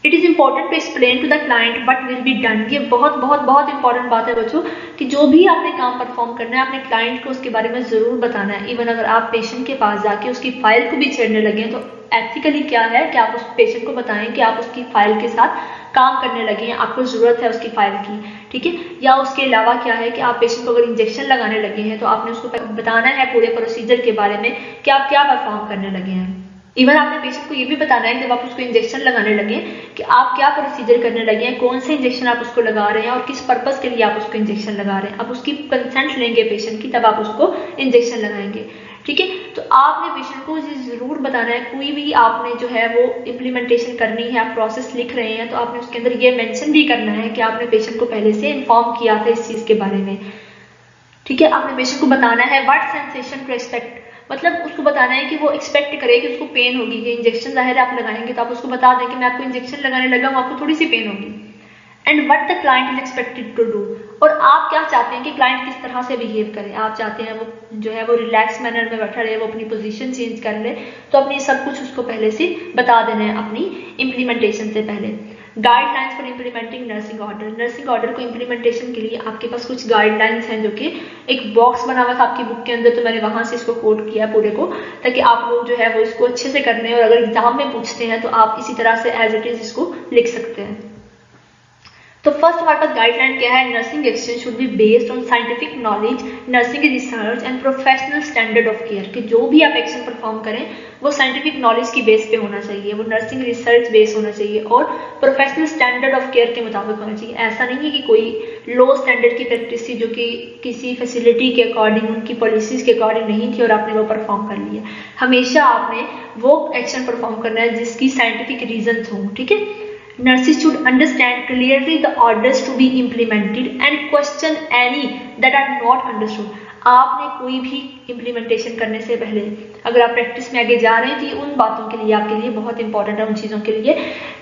It is important to explain to the client what will be done. ये बहुत बहुत बहुत इंपॉर्टेंट बात है बच्चों कि जो भी आपने काम परफॉर्म करना है, अपने क्लाइंट को उसके बारे में जरूर बताना है। इवन अगर आप पेशेंट के पास जाके उसकी फाइल को भी छेड़ने लगे तो एथिकली क्या है कि आप उस पेशेंट को बताएं कि आप उसकी फाइल के साथ काम करने लगे हैं, आपको जरूरत है उसकी फाइल की, ठीक है। या उसके अलावा क्या है कि आप पेशेंट को अगर इंजेक्शन लगाने लगे हैं तो आपने उसको बताना है पूरे प्रोसीजर के बारे में कि आप क्या परफॉर्म करने लगे हैं। इवन आपने पेशेंट को ये भी बताना है जब आप उसको इंजेक्शन लगाने लगे कि आप क्या प्रोसीजर करने लगे हैं, कौन से इंजेक्शन आप उसको लगा रहे हैं और किस पर्पस के लिए आप उसको इंजेक्शन लगा रहे हैं। आप उसकी कंसेंट लेंगे पेशेंट की, तब आप उसको इंजेक्शन लगाएंगे, ठीक है। तो आपने पेशेंट को ये जरूर बताना है, कोई भी आपने जो है वो इम्प्लीमेंटेशन करनी है, आप प्रोसेस लिख रहे हैं तो आपने उसके अंदर ये मेंशन भी करना है कि आपने पेशेंट को पहले से इन्फॉर्म किया था इस चीज के बारे में, ठीक है। आपने पेशेंट को बताना है व्हाट सेंसेशन टू एक्सपेक्ट, मतलब उसको बताना है कि वो एक्सपेक्ट करे कि उसको पेन होगी, कि इंजेक्शन जाहिर आप लगाएंगे तो आप उसको बता दें कि मैं आपको इंजेक्शन लगाने लगा हूँ, आपको थोड़ी सी पेन होगी। And what the client is expected to do, और आप क्या चाहते हैं कि क्लाइंट किस तरह से बिहेव करे। आप चाहते हैं वो जो है वो रिलैक्स मैनर में बैठा रहे, वो अपनी पोजीशन चेंज कर ले, तो अपनी सब कुछ उसको पहले से बता देना है अपनी इम्प्लीमेंटेशन से पहले। Guidelines for implementing nursing order, nursing order को इम्प्लीमेंटेशन के लिए आपके पास कुछ गाइडलाइंस हैं, जो कि एक बॉक्स बना हुआ था आपकी बुक के अंदर, तो मैंने वहां से इसको कोट किया पूरे को, ताकि आप लोग जो है वो इसको अच्छे से कर लें और अगर एग्जाम में पूछते हैं तो आप इसी तरह से एज इट इज इसको लिख सकते हैं। तो फर्स्ट हमारे पास गाइडलाइन क्या है? Nursing exchange should be based on scientific knowledge, nursing research and professional standard of care, कि जो भी आप एक्शन परफॉर्म करें वो साइंटिफिक नॉलेज की बेस पे होना चाहिए, वो नर्सिंग रिसर्च बेस होना चाहिए और प्रोफेशनल स्टैंडर्ड ऑफ केयर के मुताबिक होना चाहिए। ऐसा नहीं है कि कोई लो स्टैंडर्ड की प्रैक्टिस थी जो कि किसी फैसिलिटी के अकॉर्डिंग, उनकी पॉलिसीज के अकॉर्डिंग नहीं थी और आपने वो परफॉर्म कर लिया। हमेशा आपने वो एक्शन परफॉर्म करना है जिसकी साइंटिफिक रीजन हों, ठीक है। Nurses should understand clearly the orders to be implemented and question any that are not understood. आपने कोई भी इम्प्लीमेंटेशन करने से पहले अगर आप प्रैक्टिस में आगे जा रहे हैं तो ये उन बातों के लिए आपके लिए बहुत इंपॉर्टेंट है, उन चीज़ों के लिए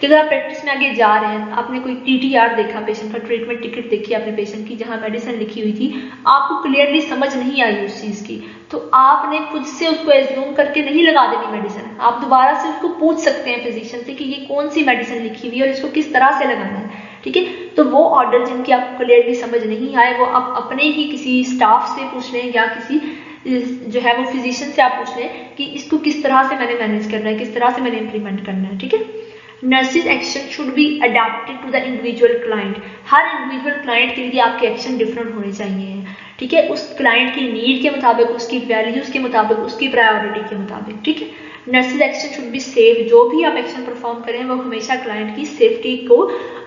कि अगर आप प्रैक्टिस में आगे जा रहे हैं, आपने कोई TTR देखा, पेशेंट का ट्रीटमेंट टिकट देखी आपने पेशेंट की जहाँ मेडिसिन लिखी हुई थी, आपको क्लियरली समझ नहीं आई उस चीज़ की, तो आपने खुद से उसको एज्यूम करके नहीं लगा देनी मेडिसिन। आप दोबारा से उसको पूछ सकते हैं फिजिशियन से कि ये कौन सी मेडिसिन लिखी हुई है और इसको किस तरह से लगाना है, ठीक है। तो वो ऑर्डर जिनकी आपको क्लियरली समझ नहीं आए वो आप अपने ही किसी स्टाफ से पूछ लें या किसी जो है वो फिजिशियन से आप पूछ लें कि इसको किस तरह से मैंने मैनेज करना है, किस तरह से मैंने इंप्लीमेंट करना है, ठीक है। Nurses action should be adapted to the individual client. हर इंडिविजुअल क्लाइंट के लिए आपके एक्शन डिफरेंट होने चाहिए, ठीक है, उस क्लाइंट की नीड के मुताबिक, उसकी वैल्यूज के मुताबिक, उसकी प्रायोरिटी के मुताबिक, ठीक है। Nurses action should be safe. जो भी आप एक्शन परफॉर्म करें वो हमेशा क्लाइंट की सेफ्टी को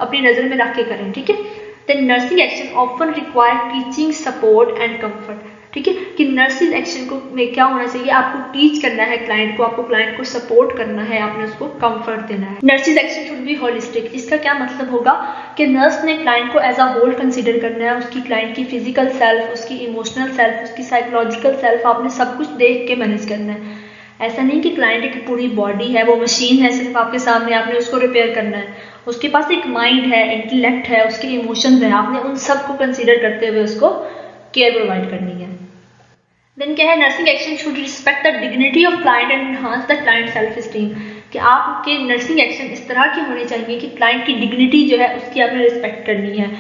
अपनी नज़र में रख के करें, ठीक है। Then nursing action often require teaching support and comfort, ठीक है, कि नर्सिस एक्शन को में क्या होना चाहिए, आपको टीच करना है क्लाइंट को, आपको क्लाइंट को सपोर्ट करना है, आपने उसको कंफर्ट देना है। Nurses action should B holistic. इसका क्या मतलब होगा कि नर्स ने क्लाइंट को एज अ होल कंसीडर करना है, उसकी क्लाइंट की फिजिकल सेल्फ, उसकी इमोशनल सेल्फ, उसकी साइकोलॉजिकल सेल्फ, आपने सब कुछ देख के मैनेज करना है। ऐसा नहीं कि क्लाइंट की पूरी बॉडी है, वो मशीन है सिर्फ आपके सामने, आपने उसको रिपेयर करना है। उसके पास एक माइंड है, इंटेलेक्ट है, उसके इमोशंस हैं, आपने उन सब को कंसीडर करते हुए उसको केयर प्रोवाइड करनी है। देन क्या है, nursing action should respect the dignity of client and enhance the client self esteem, कि आपके नर्सिंग एक्शन इस तरह के होने चाहिए कि क्लाइंट की डिग्निटी जो है उसकी आपने रिस्पेक्ट करनी है,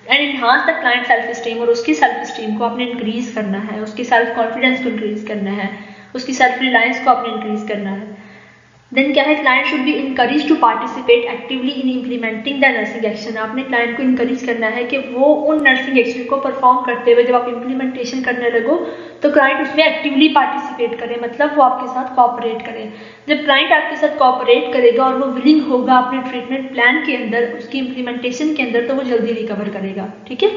and enhance the client self esteem, और उसकी सेल्फ स्टीम को आपने इंक्रीज करना है, उसकी सेल्फ कॉन्फिडेंस को इंक्रीज करना है, उसकी सेल्फ रिलायंस को आपने इंक्रीज करना है। देन क्या है, client should be encourage to participate actively in implementing the nursing action. आपने क्लाइंट को इनकरेज करना है कि वो उन नर्सिंग एक्शन को परफॉर्म करते हुए जब आप इम्प्लीमेंटेशन करने लगो तो क्लाइंट उसमें एक्टिवली पार्टिसिपेट करे, मतलब वो आपके साथ कोऑपरेट करे। जब क्लाइंट आपके साथ कोऑपरेट करेगा और वो विलिंग होगा अपने ट्रीटमेंट प्लान के अंदर, उसकी इम्प्लीमेंटेशन के अंदर, तो वो जल्दी रिकवर करेगा, ठीक है।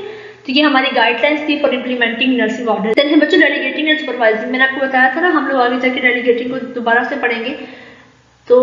तो ये हमारी गाइडलाइंस थी for implementing nursing order. Then है बच्चों डेलीगेटिंग एंड सुपरवाइजिंग। मैंने आपको बताया था ना, हम लोग आगे जाके डेलीगेटिंग को दोबारा से पढ़ेंगे। तो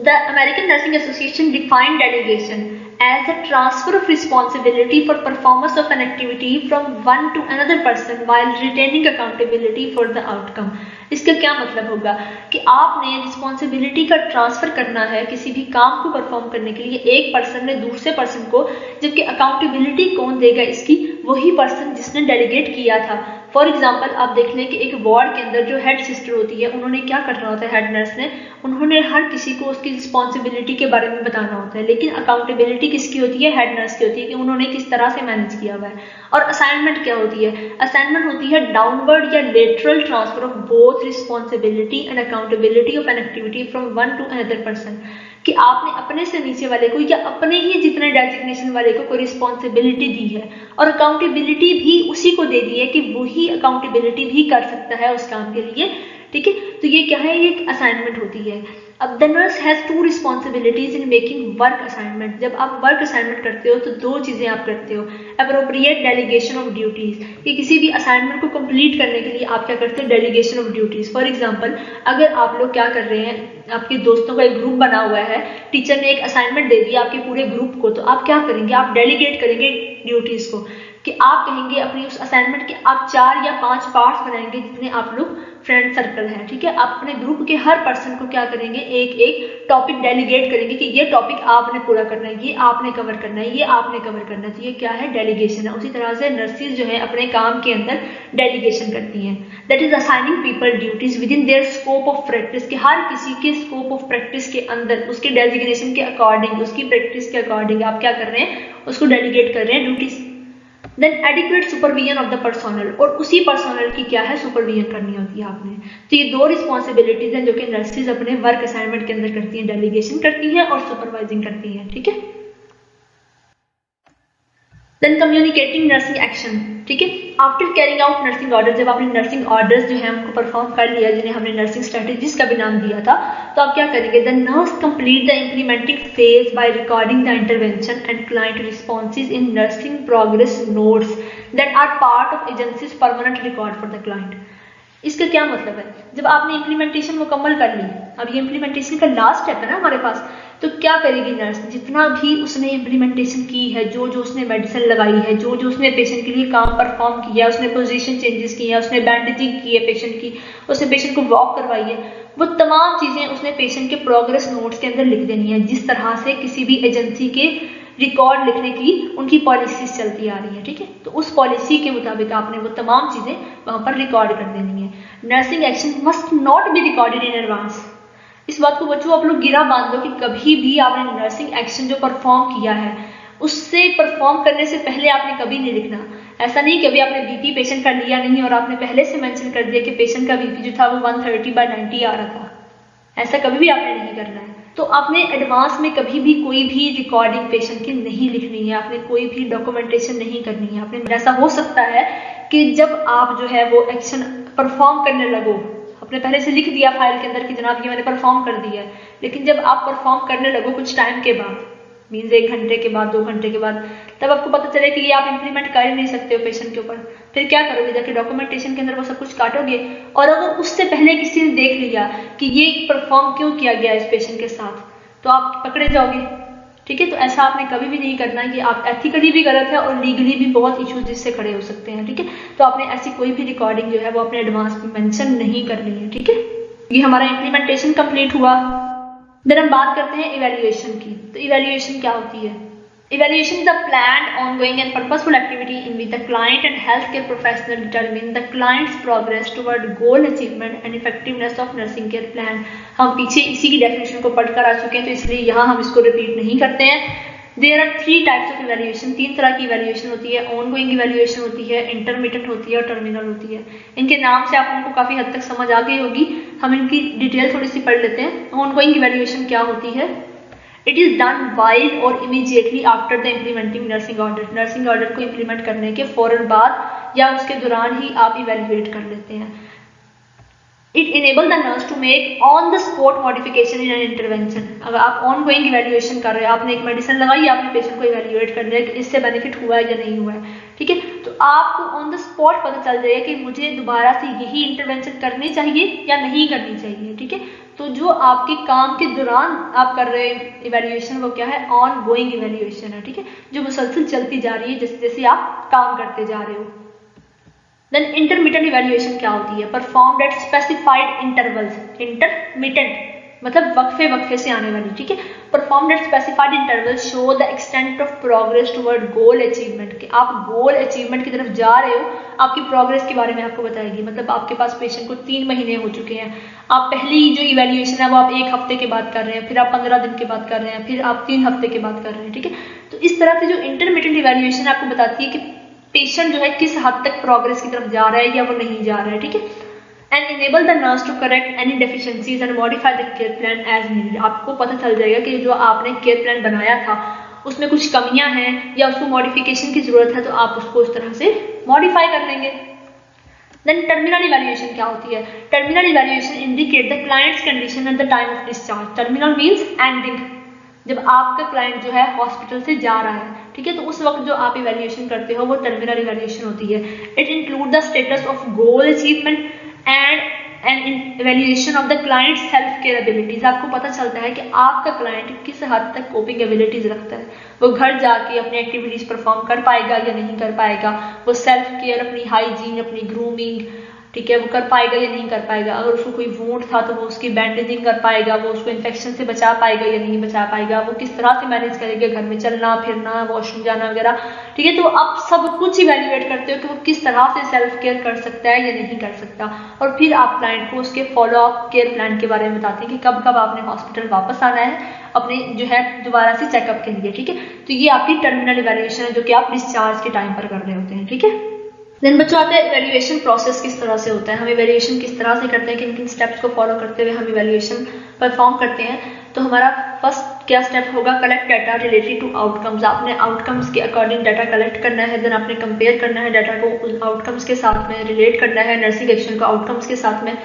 the American nursing association defined delegation as the transfer of responsibility for performance of an activity from one to another person while retaining accountability for the outcome। इसका क्या मतलब होगा कि आपने रिस्पॉन्सिबिलिटी का ट्रांसफर करना है किसी भी काम को परफॉर्म करने के लिए एक पर्सन ने दूसरे पर्सन को, जबकि अकाउंटेबिलिटी कौन देगा इसकी, वही पर्सन जिसने डेलीगेट किया था। फॉर एग्जाम्पल आप देख लें कि एक वार्ड के अंदर जो हेड सिस्टर होती है, उन्होंने क्या करना होता है, हेड नर्स ने, उन्होंने हर किसी को उसकी रिस्पॉन्सिबिलिटी के बारे में बताना होता है, लेकिन अकाउंटेबिलिटी किसकी होती है, हेड नर्स की होती है कि उन्होंने किस तरह से मैनेज किया हुआ है। और असाइनमेंट क्या होती है, असाइनमेंट होती है डाउनवर्ड या lateral transfer of both responsibility and accountability of an activity from one two another person, कि आपने अपने से नीचे वाले को या अपने ही जितने डेजिग्नेशन वाले को कोई रिस्पॉन्सिबिलिटी दी है और अकाउंटेबिलिटी भी उसी को दे दी है कि वही अकाउंटेबिलिटी भी कर सकता है उस काम के लिए, ठीक है। तो ये क्या है, ये एक असाइनमेंट होती है। अब the nurse has two responsibilities in making work assignment. जब आप वर्क असाइनमेंट करते हो तो दो चीजें आप करते हो, अप्रोप्रिएट डेलीगेशन ऑफ ड्यूटीज, कि किसी भी असाइनमेंट को कंप्लीट करने के लिए आप क्या करते हो, delegation of duties. For example अगर आप लोग क्या कर रहे हैं, आपके दोस्तों का एक ग्रुप बना हुआ है, टीचर ने एक असाइनमेंट दे दिया आपके पूरे ग्रुप को, तो आप क्या करेंगे, आप डेलीगेट करेंगे ड्यूटीज को, कि आप कहेंगे अपनी उस असाइनमेंट के आप 4 या 5 पार्ट्स बनाएंगे जितने आप लोग फ्रेंड सर्कल है, ठीक है। आप अपने ग्रुप के हर पर्सन को क्या करेंगे, एक एक टॉपिक डेलीगेट करेंगे कि ये टॉपिक आपने पूरा करना है, ये आपने कवर करना है, ये आपने कवर करना है। तो ये क्या है, डेलीगेशन है। उसी तरह से नर्सिस जो है अपने काम के अंदर डेलीगेशन करती हैं, that is assigning people duties with in their scope of practice, कि हर किसी के स्कोप ऑफ प्रैक्टिस के अंदर उसके डेजिग्नेशन के अकॉर्डिंग, उसकी प्रैक्टिस के अकॉर्डिंग आप क्या कर रहे हैं, उसको डेलीगेट कर रहे हैं duties. Then adequate supervision of the personnel, और उसी पर्सोनल की क्या है, सुपरविजन करनी होती है आपने। तो ये दो रिस्पॉन्सिबिलिटीज हैं जो कि नर्सिस अपने वर्क असाइनमेंट के अंदर करती हैं, डेलीगेशन करती हैं और सुपरवाइजिंग करती हैं, ठीक है। देन कम्युनिकेटिंग नर्सिंग एक्शन, ठीक है। After carrying out nursing order, जब आपने नर्सिंग ऑर्डर्स जो है उनको परफॉर्म कर लिया, जिन्हें हमने नर्सिंग स्ट्रेटेजीज का भी नाम दिया था, तो आप क्या करेंगे, the nurse complete the implementing phase by recording the intervention and client responses in nursing progress notes that are part of agencies permanent record for the client. इसका क्या मतलब है, जब आपने इम्प्लीमेंटेशन मुकम्मल कर ली, अब ये इम्प्लीमेंटेशन का लास्ट स्टेप है ना हमारे पास, तो क्या करेगी नर्स, जितना भी उसने इम्प्लीमेंटेशन की है, जो जो उसने मेडिसिन लगाई है, जो जो उसने पेशेंट के लिए काम परफॉर्म किया है, उसने पोजीशन चेंजेस की है, उसने बैंडेजिंग की है पेशेंट की, उसने पेशेंट को वॉक करवाई है, वो तमाम चीज़ें उसने पेशेंट के प्रोग्रेस नोट्स के अंदर लिख देनी है, जिस तरह से किसी भी एजेंसी के रिकॉर्ड लिखने की उनकी पॉलिसीज चलती आ रही है। ठीक है, तो उस पॉलिसी के मुताबिक आपने वो तमाम चीज़ें वहाँ पर रिकॉर्ड कर देनी है। Nursing action must not be recorded in advance. इस बात को बच्चों आप लोग गिरा बांध दो कि कभी भी आपने नर्सिंग एक्शन जो परफॉर्म किया है उससे परफॉर्म करने से पहले आपने कभी नहीं लिखना। ऐसा नहीं कि अभी आपने बीपी पेशेंट का लिया नहीं और आपने पहले से मेंशन कर दिया कि पेशेंट का बीपी जो था वो 130/90 आ रहा था, ऐसा कभी भी आपने नहीं करना है। तो आपने एडवांस में कभी भी कोई भी रिकॉर्डिंग पेशेंट की नहीं लिखनी है, आपने कोई भी डॉक्यूमेंटेशन नहीं करनी है। आपने ऐसा हो सकता है कि जब आप जो है वो एक्शन परफॉर्म करने लगो, आपने पहले से लिख दिया फाइल के अंदर कि जनाब ये मैंने परफॉर्म कर दिया है, लेकिन जब आप परफॉर्म करने लगो कुछ टाइम के बाद, मीन्स 1 घंटे के बाद, 2 घंटे के बाद, तब आपको पता चले कि ये आप इंप्लीमेंट कर ही नहीं सकते हो पेशेंट के ऊपर। फिर क्या करोगे, जाके डॉक्यूमेंटेशन के अंदर वो सब कुछ काटोगे, और अगर उससे पहले किसी ने देख लिया कि ये परफॉर्म क्यों किया गया इस पेशेंट के साथ, तो आप पकड़े जाओगे। ठीक है, तो ऐसा आपने कभी भी नहीं करना है, कि आप एथिकली भी गलत है और लीगली भी बहुत इश्यूज इससे खड़े हो सकते हैं। ठीक है, तो आपने ऐसी कोई भी रिकॉर्डिंग जो है वो अपने एडवांस में मेंशन नहीं करनी है। ठीक है, ये हमारा इम्प्लीमेंटेशन कंप्लीट हुआ। देन हम बात करते हैं इवैल्यूएशन की। तो इवैल्यूएशन क्या होती है? Evaluation is a planned, ongoing and purposeful activity in which the client and healthcare professional determine the client's progress toward goal achievement and effectiveness of nursing care plan। हम पीछे इसी की डेफिनेशन को पढ़कर आ चुके हैं, तो इसलिए यहाँ हम इसको रिपीट नहीं करते हैं। There are 3 types of evaluation, 3 तरह की evaluation होती है। ongoing evaluation होती है, intermittent होती है और terminal होती है। इनके नाम से आप उनको काफ़ी हद तक समझ आ गई होगी, हम इनकी डिटेल थोड़ी सी पढ़ लेते हैं। ongoing evaluation क्या होती है? It is done while or immediately after the implementing nursing order। nursing order को implement करने के फौरन बाद या उसके दौरान ही आप evaluate कर लेते हैं। It enable the nurse to make on the spot modification in an intervention। अगर आप ongoing evaluation कर रहे हैं, आपने एक मेडिसिन लगाई, आपने पेशेंट को evaluate कर लिया कि इससे बेनिफिट हुआ है या नहीं हुआ है, ठीक है, तो आपको ऑन द स्पॉट पता चल जाएगा कि मुझे दोबारा से यही इंटरवेंशन करनी चाहिए या नहीं करनी चाहिए। ठीक है, तो जो आपके काम के दौरान आप कर रहे हैं इवैल्यूएशन, वो क्या है? ऑन गोइंग इवैल्यूएशन है। ठीक है, जो मुसलसल चलती जा रही है जैसे जैसे आप काम करते जा रहे हो। देन इंटरमिटेंट इवैल्यूएशन क्या होती है? Performed eight specified intervals. Intermittent मतलब वक्फे वक्फे से आने वाली। ठीक है, performed eight specified intervals show the extent of progress toward goal achievement. कि आप गोल अचीवमेंट की तरफ जा रहे हो, आपकी प्रोग्रेस के बारे में आपको बताएगी। मतलब आपके पास पेशेंट को 3 महीने हो चुके हैं, आप पहली जो इवैल्यूएशन है वो आप 1 हफ्ते के बाद कर रहे हैं, फिर आप 15 दिन के बाद कर रहे हैं, फिर आप 3 हफ्ते के बाद कर रहे हैं। ठीक है, तो इस तरह से जो इंटरमीडिएट इवैल्यूएशन आपको बताती है कि पेशेंट जो है किस हद तक प्रोग्रेस की तरफ जा रहा है या वो नहीं जा रहा है। ठीक है, and enable the nurse to correct any deficiencies and modify the care plan as needed. आपको पता चल जाएगा कि जो आपने केयर प्लान बनाया था उसमें कुछ कमियां हैं या उसको मॉडिफिकेशन की जरूरत है, तो आप उसको उस तरह से मॉडिफाई कर लेंगे। देन टर्मिनल इवैल्यूएशन क्या होती है? Terminal evaluation indicate the clients condition at the time of discharge. Terminal means ending, जब आपका क्लाइंट जो है हॉस्पिटल से जा रहा है, ठीक है, तो उस वक्त जो आप इवैल्यूएशन करते हो वो टर्मिनल इवैल्यूएशन होती है। It include the status of goal achievement and an evaluation of the client self care abilities. आपको पता चलता है कि आपका क्लाइंट किस हद तक कोपिंग एबिलिटीज रखता है, वो घर जाके अपनी एक्टिविटीज परफॉर्म कर पाएगा या नहीं कर पाएगा, वो सेल्फ केयर, अपनी हाइजीन, अपनी ग्रूमिंग, ठीक है, वो कर पाएगा या नहीं कर पाएगा। अगर उसको कोई वूंड था तो वो उसकी बैंडेजिंग कर पाएगा, वो उसको इन्फेक्शन से बचा पाएगा या नहीं बचा पाएगा, वो किस तरह से मैनेज करेगा घर में चलना फिरना, वॉशरूम जाना वगैरह। ठीक है, तो आप सब कुछ इवैल्यूएट करते हो कि वो किस तरह से सेल्फ केयर कर सकता है या नहीं कर सकता, और फिर आप क्लाइंट को उसके फॉलो अप केयर प्लान के बारे में बताते हैं कि कब कब आपने हॉस्पिटल वापस आना है अपने जो है दोबारा से चेकअप के लिए। ठीक है, तो ये आपकी टर्मिनल इवैल्यूएशन है जो कि आप डिस्चार्ज के टाइम पर कर रहे होते हैं। ठीक है, देन बच्चों आते हैं इवैल्यूएशन प्रोसेस किस तरह से होता है, हम इवैल्यूएशन किस तरह से करते हैं, किन किन स्टेप्स को फॉलो करते हुए हम इवैल्यूएशन परफॉर्म करते हैं। तो हमारा फर्स्ट क्या स्टेप होगा? Collect data related to outcomes. आपने आउटकम्स के अकॉर्डिंग डाटा कलेक्ट करना है, देन आपने कंपेयर करना है डाटा को उस आउटकम्स के साथ में, रिलेट करना है नर्सिंग एक्शन को आउटकम्स के साथ में,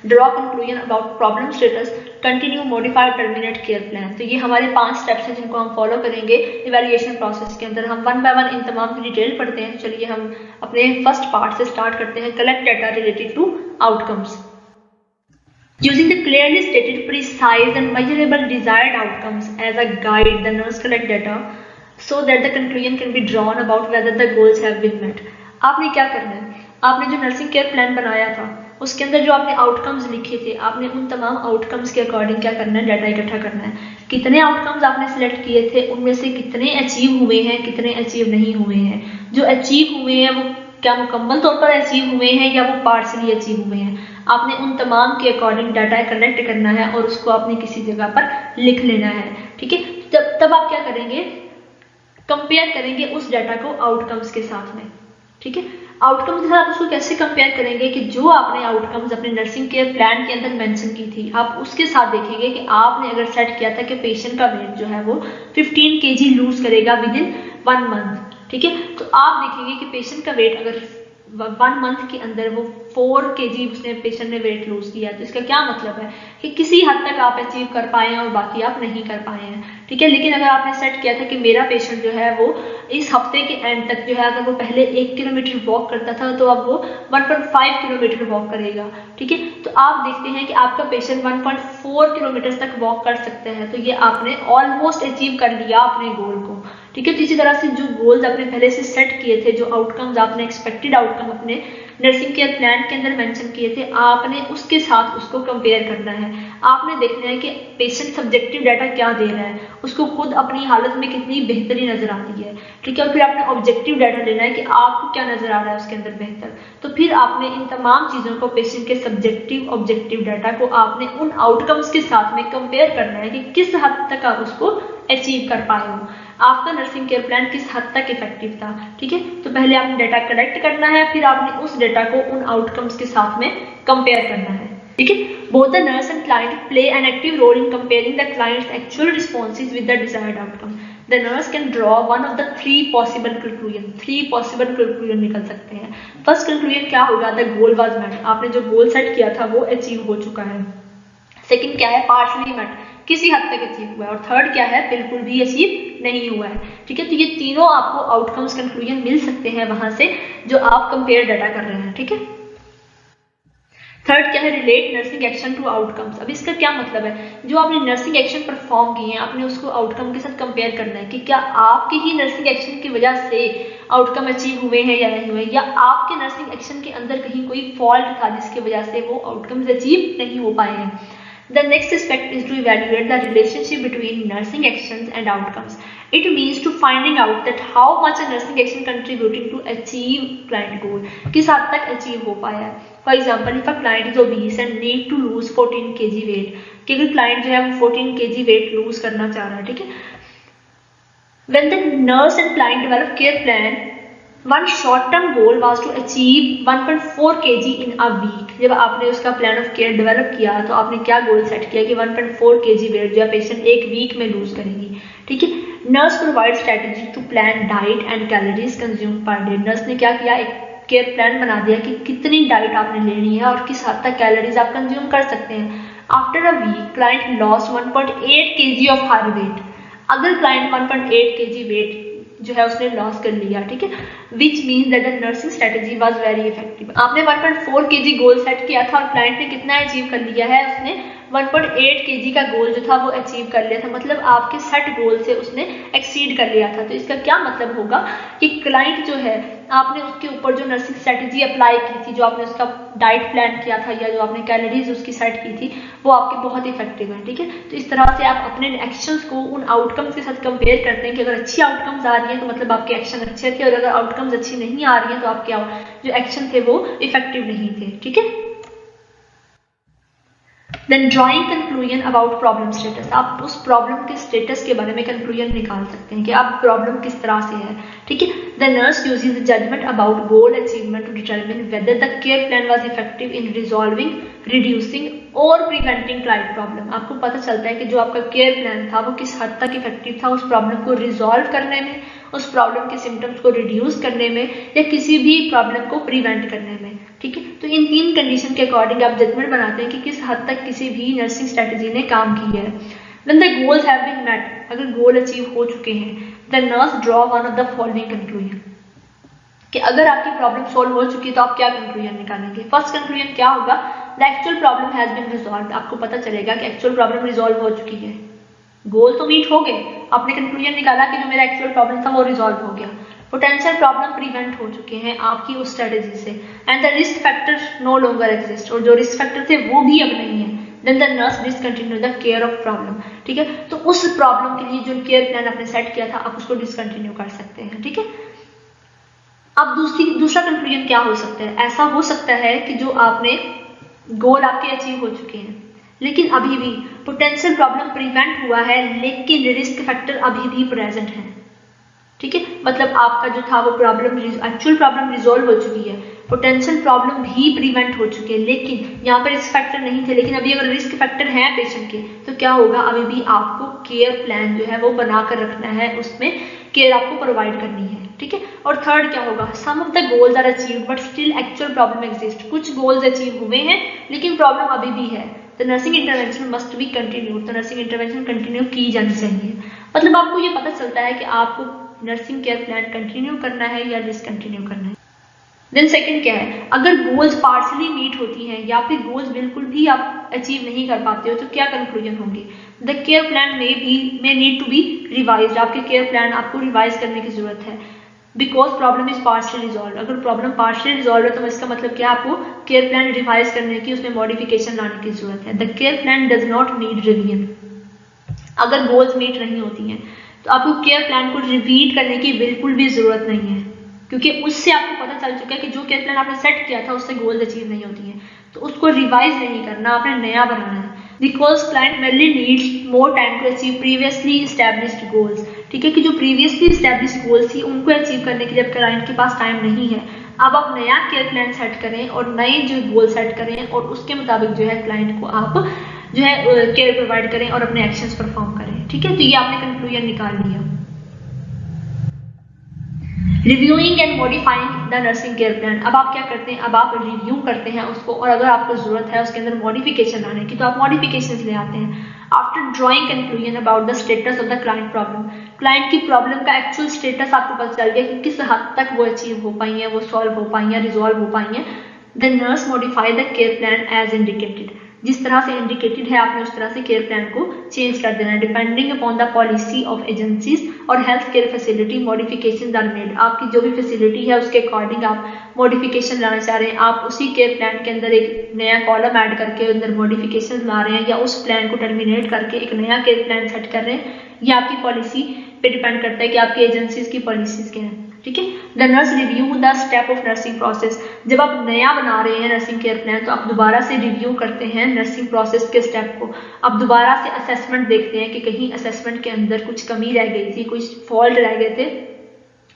draw conclusion about problem status, continue, modify, terminate care plan. तो ये हमारे 5 स्टेप्स हैं जिनको हम फॉलो करेंगे इवैल्यूएशन प्रोसेस के अंदर। हम 1 बाय 1 इन तमाम की डिटेल पढ़ते हैं। चलिए हम अपने फर्स्ट पार्ट से स्टार्ट करते हैं, collect data related to outcomes. Using the clearly stated, precise and measurable desired outcomes as a guide, the nurse collect data so that the conclusion can be drawn about whether the goals have been met. आपने क्या करना है, आपने जो nursing care plan बनाया था उसके अंदर जो आपने आउटकम्स लिखे थे, आपने उन तमाम आउटकम्स के अकॉर्डिंग क्या करना है, डाटा इकट्ठा करना है। कितने आउटकम्स आपने सिलेक्ट किए थे, उनमें से कितने अचीव हुए हैं, कितने अचीव नहीं हुए हैं। जो अचीव हुए हैं वो क्या मुकम्मल तौर पर अचीव हुए हैं या वो पार्शली अचीव हुए हैं। आपने उन तमाम के अकॉर्डिंग डाटा कलेक्ट करना है और उसको आपने किसी जगह पर लिख लेना है। ठीक है, तब आप क्या करेंगे, कंपेयर करेंगे उस डाटा को आउटकम्स के साथ में। ठीक है, आउटकम्स के साथ उसको कैसे कंपेयर करेंगे कि जो आपने आउटकम्स अपने नर्सिंग केयर प्लान के अंदर मेंशन की थी, आप उसके साथ देखेंगे कि आपने अगर सेट किया था कि पेशेंट का वेट जो है वो 15 kg लूज करेगा विद इन 1 मंथ। ठीक है, तो आप देखेंगे कि पेशेंट का वेट अगर 1 मंथ के अंदर वो 4 kg उसने पेशेंट ने वेट लूज किया, तो इसका क्या मतलब है कि किसी हद तक आप अचीव कर पाए हैं और बाकी आप नहीं कर पाए हैं। ठीक है, लेकिन अगर आपने सेट किया था कि मेरा पेशेंट जो है वो इस हफ्ते के एंड तक जो है, अगर वो पहले 1 किलोमीटर वॉक करता था तो अब वो 1.5 किलोमीटर वॉक करेगा। ठीक है, तो आप देखते हैं कि आपका पेशेंट 1.4 किलोमीटर तक वॉक कर सकते हैं, तो ये आपने ऑलमोस्ट अचीव कर लिया अपने गोल को। ठीक है, तो इसी तरह से जो गोल्स आपने पहले से सेट किए थे, जो आउटकम्स आपने एक्सपेक्टेड आउटकम अपने नर्सिंग केयर प्लान के अंदर मेंशन किए थे, आपने उसके साथ उसको कंपेयर करना है। आपने देखना है कि पेशेंट सब्जेक्टिव डाटा क्या दे रहा है, उसको खुद अपनी हालत में कितनी बेहतरी नजर आती है। ठीक है, और फिर आपने ऑब्जेक्टिव डाटा लेना है कि आपको क्या नजर आ रहा है उसके अंदर बेहतर। तो फिर आपने इन तमाम चीजों को, पेशेंट के सब्जेक्टिव ऑब्जेक्टिव डाटा को आपने उन आउटकम्स के साथ में कंपेयर करना है कि किस हद तक आप उसको अचीव कर पाए हो, आपका नर्सिंग केयर प्लान किस हद तक इफेक्टिव था। ठीक है, तो पहले आपने डाटा कलेक्ट करना है, फिर आपने उस डाटा को उन आउटकम्स के साथ में कंपेयर करना है। ठीक है, both the nurse and client play an active role in comparing the client's actual responses with the desired outcome. The nurse can draw one of the 3 possible conclusion. 3 possible conclusion निकल सकते हैं। First conclusion क्या होगा, the goal was met. आपने जो goal set किया था वो अचीव हो चुका है। सेकंड क्या है, partially met, किसी हद तक अचीव हुआ है। और थर्ड क्या है, बिल्कुल भी अचीव नहीं हुआ है। ठीक है, तो ये तीनों आपको आउटकम्स कंक्लूजन मिल सकते हैं वहां से जो आप कंपेयर डाटा कर रहे हैं। ठीक है, थर्ड क्या है, relate nursing action to outcomes. अब इसका क्या मतलब है, जो आपने नर्सिंग एक्शन परफॉर्म किए हैं आपने उसको आउटकम के साथ कंपेयर करना है कि क्या आपके ही नर्सिंग एक्शन की वजह से आउटकम अचीव हुए हैं या नहीं हुए, या आपके नर्सिंग एक्शन के अंदर कहीं कोई फॉल्ट था जिसकी वजह से वो आउटकम्स अचीव नहीं हो पाए हैं। The next aspect is to evaluate the relationship between nursing actions and outcomes. It means to finding out that how much a nursing action contributing to achieve client goal. किस हद तक achieve हो पाया है। For example, if a client is obese and need to lose 14 kg weight, कि अगर client जो है वो 14 kg weight lose करना चाह रहा है, ठीक है। When the nurse and client develop care plan, one short-term goal was to achieve 1.4 kg in a week. जब आपने उसका प्लान ऑफ केयर डेवलप किया तो आपने क्या गोल सेट किया कि 1.4 kg वेट जो है पेशेंट एक वीक में लूज करेगी। ठीक है, nurse provide strategy to plan diet and calories consume per day. Nurse ने क्या किया, एक केयर प्लान बना दिया कि कितनी डाइट आपने लेनी है और किस हद तक कैलोरीज आप कंज्यूम कर सकते हैं। After a week client lost 1.8 kg of her weight. अगर क्लाइंट 1.8 kg वेट जो है उसने लॉस कर लिया, ठीक है, which means that the nursing strategy was very effective. आपने 1.4 kg गोल सेट किया था और क्लाइंट ने कितना अचीव कर लिया है, उसने 1.8 kg का गोल जो था वो अचीव कर लिया था, मतलब आपके सेट गोल से उसने एक्सीड कर लिया था। तो इसका क्या मतलब होगा कि क्लाइंट जो है आपने उसके ऊपर जो नर्सिंग स्ट्रेटेजी अप्लाई की थी, जो आपने उसका डाइट प्लान किया था या जो आपने कैलोरीज उसकी सेट की थी, वो आपके बहुत इफेक्टिव है। ठीक है, तो इस तरह से आप अपने एक्शंस को उन आउटकम्स के साथ कंपेयर करते हैं कि अगर अच्छी आउटकम्स आ रही है तो मतलब आपके एक्शन अच्छे थे, और अगर आउटकम्स अच्छी नहीं आ रही है तो आपके जो एक्शन थे वो इफेक्टिव नहीं थे। ठीक है, then drawing conclusion about problem status. आप उस प्रॉब्लम के स्टेटस के बारे में कंक्लूजन निकाल सकते हैं कि आप प्रॉब्लम किस तरह से है। ठीक है, the nurse uses the judgement about goal achievement to determine whether the care plan was effective in resolving, reducing और प्रिवेंटिंग क्लाइंट प्रॉब्लम। आपको पता चलता है कि जो आपका केयर प्लान था वो किस हद तक इफेक्टिव था उस प्रॉब्लम को रिजॉल्व करने में, उस प्रॉब्लम के सिम्टम्स को रिड्यूस करने में, या किसी भी प्रॉब्लम को प्रिवेंट करने में। ठीक है, तो इन 3 कंडीशन के अकॉर्डिंग आप जजमेंट बनाते हैं कि किस हद तक किसी भी नर्सिंग स्ट्रेटेजी ने काम की है। When the goals have been met, अगर गोल अचीव हो चुके हैं, the nurse draw one of the following conclusion, कि अगर आपकी प्रॉब्लम सॉल्व हो चुकी है तो आप क्या कंक्लूजन निकालेंगे। फर्स्ट कंक्लूजन क्या होगा, the actual problem has been resolve, आपको पता चलेगा कि एक्चुअल प्रॉब्लम रिजॉल्व हो चुकी है। गोल तो मीट हो गए, आपने कंक्लूजन निकाला कि जो मेरा एक्चुअल प्रॉब्लम था वो रिजॉल्व हो गया, पोटेंशियल प्रॉब्लम प्रिवेंट हो चुके हैं आपकी उस स्ट्रेटेजी से, and the risk factor no longer exist, और जो रिस्क फैक्टर थे वो भी अब नहीं है। Then the nurse discontinue the care of problem, ठीक है। तो उस प्रॉब्लम के लिए जो केयर प्लान आपने सेट किया था आप उसको डिसकंटिन्यू कर सकते हैं, ठीक है। अब दूसरा कंक्लूजन क्या हो सकता है, ऐसा हो सकता है कि जो आपने गोल आपके अचीव हो चुके हैं लेकिन अभी भी पोटेंशियल प्रॉब्लम प्रिवेंट हुआ है, लेकिन रिस्क फैक्टर अभी भी प्रेजेंट है, ठीक है। मतलब आपका जो था वो प्रॉब्लम, एक्चुअल प्रॉब्लम रिजॉल्व हो चुकी है, पोटेंशियल प्रॉब्लम भी प्रिवेंट हो चुके हैं, लेकिन यहाँ पर रिस्क फैक्टर नहीं थे। लेकिन अभी अगर रिस्क फैक्टर है पेशेंट के तो क्या होगा, अभी भी आपको केयर प्लान जो है वो बनाकर रखना है, उसमें केयर आपको प्रोवाइड करनी है, ठीक है। और थर्ड क्या होगा, some of the goals are achieved but still actual problem exist, कुछ गोल्स अचीव हुए हैं लेकिन प्रॉब्लम अभी भी है। तो nursing intervention must be continue, तो नर्सिंग इंटरवेंशन कंटिन्यू की जानी चाहिए। मतलब आपको ये पता चलता है कि आपको नर्सिंग केयर प्लान कंटिन्यू करना है या डिसकंटिन्यू करना है। देन सेकंड क्या है, अगर गोल्स पार्शली मीट होती हैं या फिर गोल्स बिल्कुल भी आप अचीव नहीं कर पाते हो तो क्या कंक्लूजन होंगे, the care plan may need to be revised, आपके केयर प्लान आपको रिवाइज करने की जरूरत है, because problem is partial resolve. अगर प्रॉब्लम पार्शियल रिजॉल्व है तो इसका मतलब क्या, आपको केयर प्लान रिवाइज करने की, उसमें मॉडिफिकेशन लाने की जरूरत है। The care plan does not need revision, अगर गोल्स मीट नहीं होती हैं तो आपको केयर प्लान को रिपीट करने की बिल्कुल भी जरूरत नहीं है, क्योंकि उससे आपको पता चल चुका है कि जो केयर प्लान आपने सेट किया था उससे गोल्स अचीव नहीं होती हैं, तो उसको रिवाइज नहीं करना, आपने नया बनाना है। Because client mainly needs more time to achieve previously established goals, ठीक है, कि जो प्रीवियसली इस्टेब्लिश्ड गोल्स थी उनको अचीव करने के लिए अब क्लाइंट के पास टाइम नहीं है। अब आप नया केयर प्लान सेट करें और नए जो गोल सेट करें और उसके मुताबिक जो है क्लाइंट को आप जो है केयर प्रोवाइड करें और अपने एक्शंस परफॉर्म करें, ठीक है। तो ये आपने कंक्लूजन निकाल लिया। Reviewing and modifying the nursing care plan, अब आप क्या करते हैं, अब आप रिव्यू करते हैं उसको, और अगर आपको जरूरत है उसके अंदर मॉडिफिकेशन लाने की तो आप मॉडिफिकेशंस ले आते हैं। After drawing conclusion about the status of the client problem, client की प्रॉब्लम का एक्चुअल स्टेटस आपको पता चल गया कि किस हद तक वो अचीव हो पाई है, वो सॉल्व हो पाई है, रिजॉल्व हो पाई है। The nurse modify the care plan as indicated, जिस तरह से इंडिकेटेड है आपने उस तरह से केयर प्लान को चेंज कर देना है। Depending upon the policy of agencies और health care facility modifications are made, आपकी जो भी फैसिलिटी है उसके अकॉर्डिंग आप मॉडिफिकेशन लाना चाह रहे हैं, आप उसी केयर प्लान के अंदर एक नया कॉलम ऐड करके अंदर मॉडिफिकेशन ला रहे हैं, या उस प्लान को टर्मिनेट करके एक नया केयर प्लान सेट कर रहे हैं, ये आपकी पॉलिसी पे डिपेंड करता है कि आपकी एजेंसीज की पॉलिसीज क्या है, ठीक है। The nurse review the step of nursing process, जब आप नया बना रहे हैं नर्सिंग केयर प्लान तो आप दोबारा से रिव्यू करते हैं नर्सिंग प्रोसेस के स्टेप को, आप दोबारा से असेसमेंट देखते हैं कि कहीं असेसमेंट के अंदर कुछ कमी रह गई थी, कुछ फॉल्ट रह गए थे,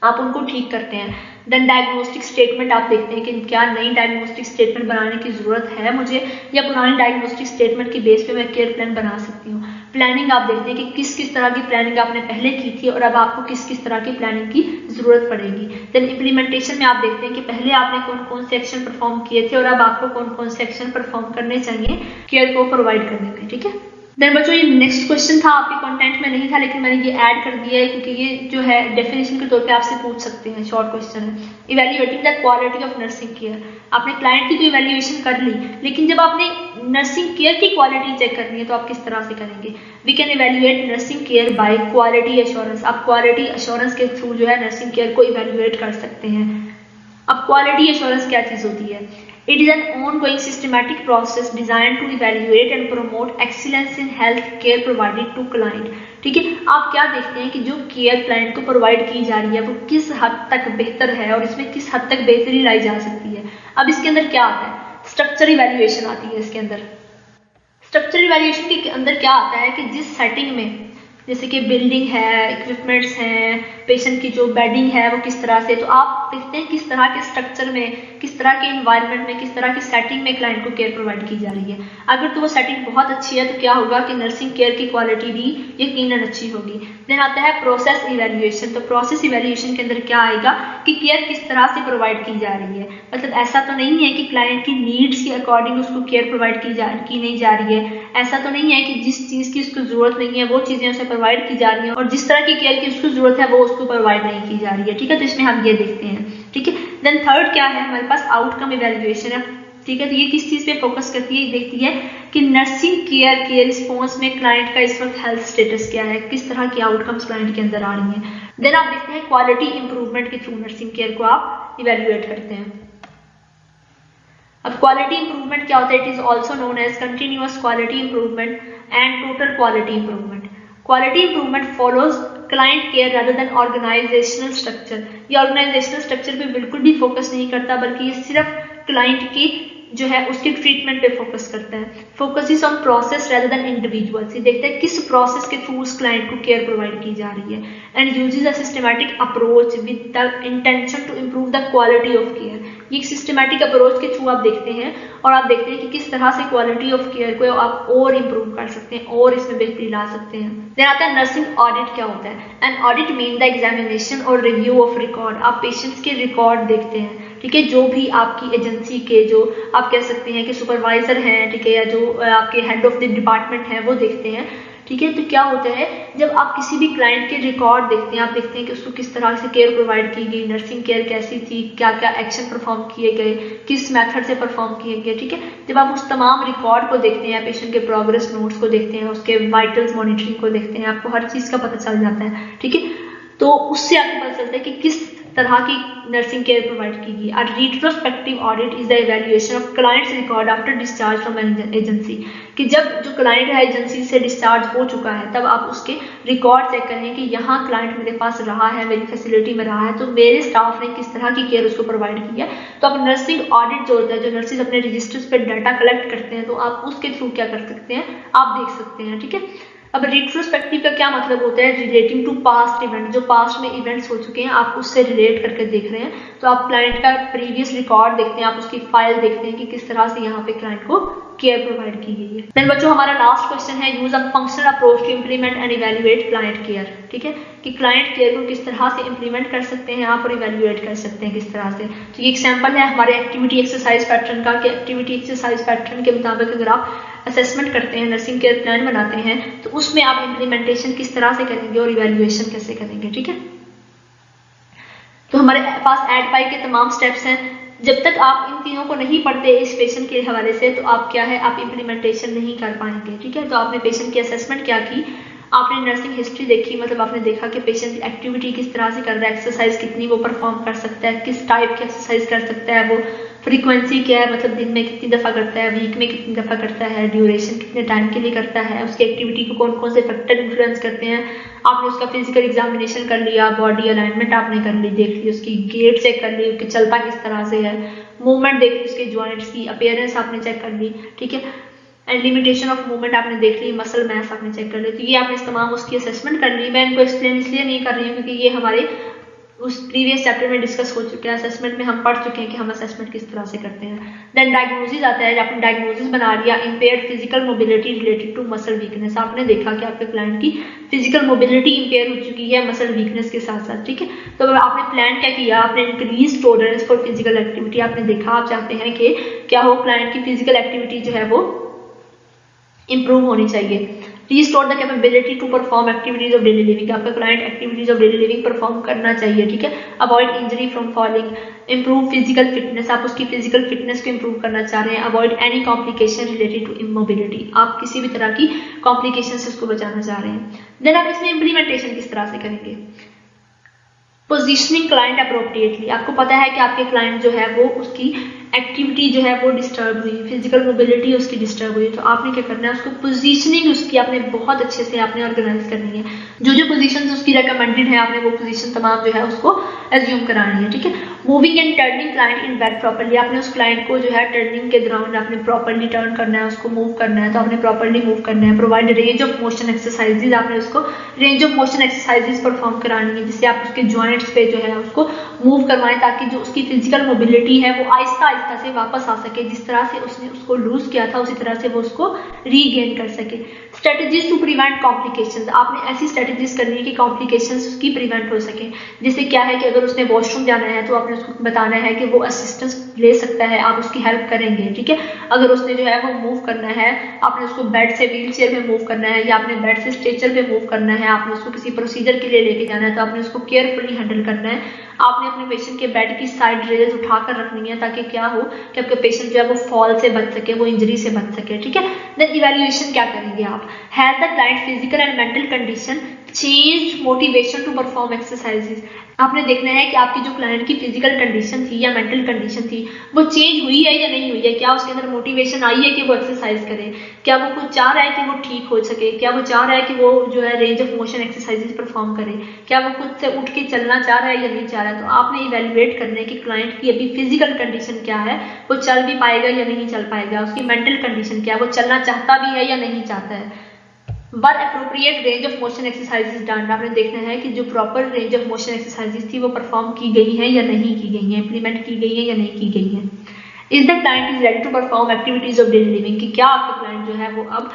आप उनको ठीक करते हैं। देन डायग्नोस्टिक स्टेटमेंट आप देखते हैं कि क्या नई डायग्नोस्टिक स्टेटमेंट बनाने की जरूरत है मुझे, या पुरानी डायग्नोस्टिक स्टेटमेंट की बेस पे मैं केयर प्लान बना सकती हूँ। प्लानिंग आप देखते हैं कि किस किस तरह की प्लानिंग आपने पहले की थी और अब आपको किस किस तरह की प्लानिंग की जरूरत पड़ेगी। देन इम्प्लीमेंटेशन में आप देखते हैं कि पहले आपने कौन कौन से एक्शन परफॉर्म किए थे और अब आपको कौन कौन से एक्शन परफॉर्म करने चाहिए केयर को प्रोवाइड करने में, ठीक है। देन बच्चों ये नेक्स्ट क्वेश्चन था, आपके कंटेंट में नहीं था लेकिन मैंने ये ऐड कर दिया है क्योंकि ये जो है डेफिनेशन के तौर पे आपसे पूछ सकते हैं, शॉर्ट क्वेश्चन है। Evaluating the quality of nursing care, आपने क्लाइंट की तो इवैल्यूएशन कर ली, लेकिन जब आपने नर्सिंग केयर की क्वालिटी चेक करनी है तो आप किस तरह से करेंगे। We can evaluate nursing care by quality assurance, आप क्वालिटी एश्योरेंस के थ्रू जो है नर्सिंग केयर को इवैल्यूएट कर सकते हैं। अब क्वालिटी एश्योरेंस क्या चीज होती है, it is an ongoing systematic process designed to evaluate and promote excellence in health care provided to client, ठीक है। आप क्या देखते हैं कि जो केयर क्लाइंट को प्रोवाइड की जा रही है वो किस हद तक बेहतर है और इसमें किस हद तक बेहतरी लाई जा सकती है। अब इसके अंदर क्या आता है, स्ट्रक्चर इवैल्यूएशन आती है इसके अंदर। स्ट्रक्चर इवैल्यूएशन के अंदर क्या आता है कि जिस सेटिंग में जैसे कि बिल्डिंग है, इक्विपमेंट्स हैं, पेशेंट की जो बेडिंग है वो किस तरह से, तो आप देखते हैं किस तरह के स्ट्रक्चर में, किस तरह के इन्वायरमेंट में, किस तरह की सेटिंग में क्लाइंट को केयर प्रोवाइड की जा रही है। अगर तो वो सेटिंग बहुत अच्छी है तो क्या होगा कि नर्सिंग केयर की क्वालिटी भी यकीनन अच्छी होगी। देन आता है प्रोसेस इवैल्यूएशन, तो प्रोसेस इवैल्यूएशन के अंदर क्या आएगा कि केयर किस तरह से प्रोवाइड की जा रही है। मतलब ऐसा तो नहीं है कि क्लाइंट की नीड्स के अकॉर्डिंग उसको केयर प्रोवाइड की नहीं जा रही है, ऐसा तो नहीं है कि जिस चीज़ की उसको जरूरत नहीं है वो चीज़ें उसे प्रोवाइड की जा रही है और जिस तरह की केयर की उसको जरूरत है वो उसको प्रोवाइड नहीं की जा रही है, ठीक है। तो इसमें हम ये देखते हैं, ठीक है। देन थर्ड क्या है हमारे पास, आउटकम इवैल्यूएशन है। ठीक है। तो ये किस चीज़ पे फोकस करती है, देखती है कि नर्सिंग केयर के रिस्पॉन्स में क्लाइंट का इस वक्त हेल्थ स्टेटस क्या है, किस तरह की आउटकम्स क्लाइंट के अंदर आ रही हैं। देन आप देखते हैं क्वालिटी इंप्रूवमेंट के थ्रू नर्सिंग केयर को आप इवेल्युएट करते हैं। अब क्वालिटी इंप्रूवमेंट क्या होता है, it is also known as continuous quality improvement and total quality improvement. Quality improvement follows client care rather than organizational structure. ये ऑर्गेनाइजेशनल स्ट्रक्चर पे बिल्कुल भी फोकस नहीं करता, बल्कि ये सिर्फ क्लाइंट की जो है उसके ट्रीटमेंट पे फोकस करता है। Focus is on process rather than individuals. ये देखता है किस प्रोसेस के थ्रू उस क्लाइंट को केयर प्रोवाइड की जा रही है, and uses a systematic approach with the intention to improve the quality of care. ये एक सिस्टमैटिक अप्रोच के थ्रू आप देखते हैं और आप देखते हैं कि किस तरह से क्वालिटी ऑफ केयर को आप और इम्प्रूव कर सकते हैं और इसमें बेहतरी ला सकते हैं। देन आता है नर्सिंग ऑडिट। क्या होता है, an audit mean the examination और रिव्यू ऑफ रिकॉर्ड। आप पेशेंट्स के रिकॉर्ड देखते हैं, ठीक है, जो भी आपकी एजेंसी के जो आप कह सकते हैं कि सुपरवाइजर हैं, ठीक है, या जो आपके हेड ऑफ द डिपार्टमेंट हैं वो देखते हैं, ठीक है। तो क्या होता है, जब आप किसी भी क्लाइंट के रिकॉर्ड देखते हैं, आप देखते हैं कि उसको किस तरह से केयर प्रोवाइड की गई, नर्सिंग केयर कैसी थी, क्या क्या एक्शन परफॉर्म किए गए, किस मेथड से परफॉर्म किए गए, ठीक है। जब आप उस तमाम रिकॉर्ड को देखते हैं, पेशेंट के प्रोग्रेस नोट्स को देखते हैं, उसके वाइटल्स मॉनिटरिंग को देखते हैं, आपको हर चीज़ का पता चल जाता है, ठीक है। तो उससे आपको पता चलता है कि किस तरह की नर्सिंग केयर प्रोवाइड की गई। A retrospective audit is the evaluation of clients record after discharge from agency. कि जब जो क्लाइंट है एजेंसी से डिस्चार्ज हो चुका है, तब आप उसके रिकॉर्ड चेक करें कि यहाँ क्लाइंट मेरे पास रहा है, मेरी फैसिलिटी में रहा है, तो मेरे स्टाफ ने किस तरह की केयर उसको प्रोवाइड की है। तो आप नर्सिंग ऑडिट जो होता है, जो नर्सिस अपने रजिस्टर्स पर डाटा कलेक्ट करते हैं, तो आप उसके थ्रू क्या कर सकते हैं, आप देख सकते हैं, ठीक है। अब रिट्रोस्पेक्टिव का क्या मतलब होता है, रिलेटिंग टू पास्ट इवेंट। जो पास्ट में इवेंट्स हो चुके हैं आप उससे रिलेट करके देख रहे हैं, तो आप क्लाइंट का प्रीवियस रिकॉर्ड देखते हैं, आप उसकी फाइल देखते हैं कि किस तरह से यहाँ पे क्लाइंट को केयर प्रोवाइड की गई है। देन बच्चों हमारा लास्ट क्वेश्चन है, use a functional approach to implement and evaluate client care. ठीक है, कि क्लाइंट केयर को किस तरह से इंप्लीमेंट कर सकते हैं आप और इवैल्यूएट कर सकते हैं किस तरह से। तो ये एग्जांपल है हमारे एक्टिविटी एक्सरसाइज पैटर्न का, कि एक्टिविटी एक्सरसाइज पैटर्न के मुताबिक अगर आप असेसमेंट करते हैं, नर्सिंग केयर प्लान बनाते हैं, तो उसमें आप इम्प्लीमेंटेशन किस तरह से करेंगे और इवैल्यूएशन कैसे करेंगे। ठीक है, तो हमारे पास एड पाई के तमाम स्टेप्स हैं। जब तक आप इन तीनों को नहीं पढ़ते इस पेशेंट के हवाले से, तो आप क्या है, आप इम्प्लीमेंटेशन नहीं कर पाएंगे। ठीक है, तो आपने पेशेंट की असेसमेंट क्या की, आपने नर्सिंग हिस्ट्री देखी, मतलब आपने देखा कि पेशेंट एक्टिविटी किस तरह से कर रहा है, एक्सरसाइज कितनी वो परफॉर्म कर सकता है, किस टाइप की एक्सरसाइज कर सकता है, वो फ्रीक्वेंसी क्या है, मतलब दिन में कितनी दफ़ा करता है, वीक में कितनी दफ़ा करता है, ड्यूरेशन कितने टाइम के लिए करता है, उसकी एक्टिविटी को कौन कौन से फैक्टर इन्फ्लुएंस करते हैं। आपने उसका फिजिकल एग्जामिनेशन कर लिया, बॉडी अलाइनमेंट आपने कर ली, देख ली, उसकी गेट चेक कर ली कि चलता किस तरह से है, मूवमेंट देख ली, उसके जॉइंट्स की अपीयरेंस आपने चेक कर ली। ठीक है, एंड लिमिटेशन ऑफ मूवमेंट आपने देख ली, मसल मैस आपने चेक कर ली। तो ये आपने तमाम उसकी असेसमेंट कर ली। मैं इनको एक्सप्लेन इसलिए नहीं कर रही हूँ क्योंकि ये हमारे उस प्रीवियस चैप्टर में डिस्कस हो चुके हैं, असेसमेंट में हम पढ़ चुके हैं कि हम असेसमेंट किस तरह से करते हैं। देन डायग्नोसिस आता है, आपने डायग्नोसिस बना लिया, impaired physical mobility related to muscle weakness. आपने देखा कि आपके क्लाइंट की फिजिकल मोबिलिटी इंपेयर हो चुकी है मसल वीकनेस के साथ साथ। ठीक है, तो आपने प्लान क्या किया, आपने increase tolerance for physical activity. आपने देखा, आप चाहते हैं कि क्या हो, क्लाइंट की फिजिकल एक्टिविटी जो है वो इंप्रूव होनी चाहिए। Restore the capability to perform activities of daily living. आपका client activities of daily living perform करना चाहिए। ठीक है, avoid injury from falling, improve physical fitness. आप उसकी फिजिकल फिटनेस को इंप्रूव करना चाह रहे हैं। Avoid any complication related to immobility, आप किसी भी तरह की कॉम्प्लिकेशन से उसको बचाना चाह रहे हैं। देन आप इसमें इंप्लीमेंटेशन किस तरह से करेंगे। पोजिशनिंग क्लाइंट अप्रोप्रिएटली, आपको पता है कि आपके क्लाइंट जो है वो उसकी एक्टिविटी जो है वो डिस्टर्ब हुई, फिजिकल मोबिलिटी उसकी डिस्टर्ब हुई, तो आपने क्या करना है, उसको पोजीशनिंग उसकी आपने बहुत अच्छे से आपने ऑर्गेनाइज करनी है। जो जो पोजीशंस उसकी रेकमेंडेड है आपने वो पोजीशन तमाम जो है उसको एज्यूम करानी है। ठीक है, moving and turning client in bed properly. आपने उस क्लाइंट को जो है टर्निंग के दौरान आपने प्रॉपर्ली टर्न करना है, उसको मूव करना है, तो आपने प्रॉपर्ली मूव करना है। Provide range of motion exercises, आपने उसको range of motion exercises perform करानी है, जिससे आप उसके जॉइंट्स पे जो है उसको मूव करवाएं, ताकि जो उसकी फिजिकल मोबिलिटी है वो आहिस्ता आहिस्ता से वापस आ सके। जिस तरह से उसने उसको लूज किया था उसी तरह से वो उसको रीगेन कर सके। स्ट्रेटजीज टू प्रिवेंट कॉम्प्लिकेशंस, आपने ऐसी स्ट्रेटजी स्ट्रेटजीज करनी है कि कॉम्प्लिकेशंस की प्रिवेंट हो सके। जैसे क्या है कि अगर उसने वॉशरूम जाना है तो आपने उसको बताना है कि वो असिस्टेंस ले सकता है, आप उसकी हेल्प करेंगे, ठीक है। अगर उसने जो है वो मूव करना है, आपने उसको बेड से व्हील चेयर में मूव करना है या आपने बेड से स्ट्रेचर पे मूव करना है, आपने उसको किसी प्रोसीजर के लिए लेके जाना है, तो आपने उसको केयरफुली हैंडल करना है। आपने अपने पेशेंट के बेड की साइड रेल्स उठाकर रखनी है ताकि क्या हो कि आपका पेशेंट जो है वो फॉल से बच सके, वो इंजरी से बच सके, ठीक है। देन इवैल्यूएशन क्या करेंगे आप, has the client physical and mental condition change motivation to perform exercises. आपने देखना है कि आपकी जो क्लाइंट की फिजिकल कंडीशन थी या मेंटल कंडीशन थी वो चेंज हुई है या नहीं हुई है, क्या उसके अंदर मोटिवेशन आई है कि वो एक्सरसाइज करे, क्या वो कुछ चाह रहा है कि वो ठीक हो सके, क्या वो चाह रहा है कि वो जो है range of motion exercises perform करे, क्या वो खुद से उठ के चलना चाह रहा है या नहीं चाह रहा है। तो आपने इवेल्युएट करना है कि क्लाइंट की अभी फिजिकल कंडीशन क्या है, वो चल भी पाएगा या नहीं चल पाएगा, उसकी मेंटल कंडीशन क्या है, वो चलना चाहता भी है या नहीं चाहता है। One appropriate range of motion exercises done, आपने देखना है कि जो proper range of motion exercises थी वो परफॉर्म की गई है या नहीं की गई है, इंप्लीमेंट की गई है या नहीं की गई है। Is the client is ready to perform activities of daily living, कि क्या आपका क्लाइंट जो है वो अब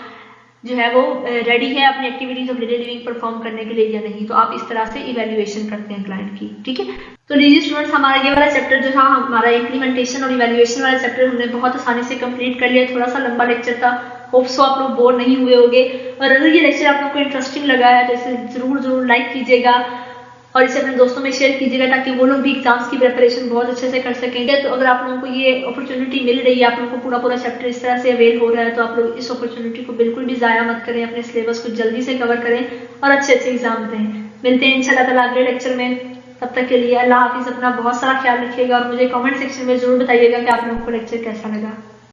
जो है वो रेडी है अपनी activities of daily living perform करने के लिए या नहीं। तो आप इस तरह से इवेल्युएशन करते हैं क्लाइंट की, ठीक है। तो लीजिए स्टूडेंट्स, हमारा ये वाला चैप्टर जो था, हमारा इम्प्लीमेंटेशन और इवेल्युएशन वाला चैप्टर हमने बहुत आसानी से कंप्लीट कर लिया। थोड़ा सा लंबा लेक्चर था, होप सो आप लोग बोर नहीं हुए होंगे, और अगर ये लेक्चर आप लोग को इंटरेस्टिंग लगा है तो इसे जरूर लाइक कीजिएगा और इसे अपने दोस्तों में शेयर कीजिएगा ताकि वो लोग भी एग्जाम्स की प्रिपरेशन बहुत अच्छे से कर सकेंगे। तो अगर आप लोगों को ये अपॉर्चुनिटी मिल रही है, आप लोगों को पूरा चैप्टर इस तरह से अवेल हो रहा है, तो आप लोग इस अपॉर्चुनिटी को बिल्कुल भी ज़ाया मत करें, अपने सिलेबस को जल्दी से कवर करें और अच्छे एग्जाम दें। मिलते हैं इंशाल्लाह ताला अगले लेक्चर में, तब तक के लिए अल्लाह हाफिज़। अपना बहुत सारा ख्याल रखिएगा और मुझे कमेंट सेक्शन में जरूर बताइएगा कि आप लोगों को लेक्चर कैसा लगा।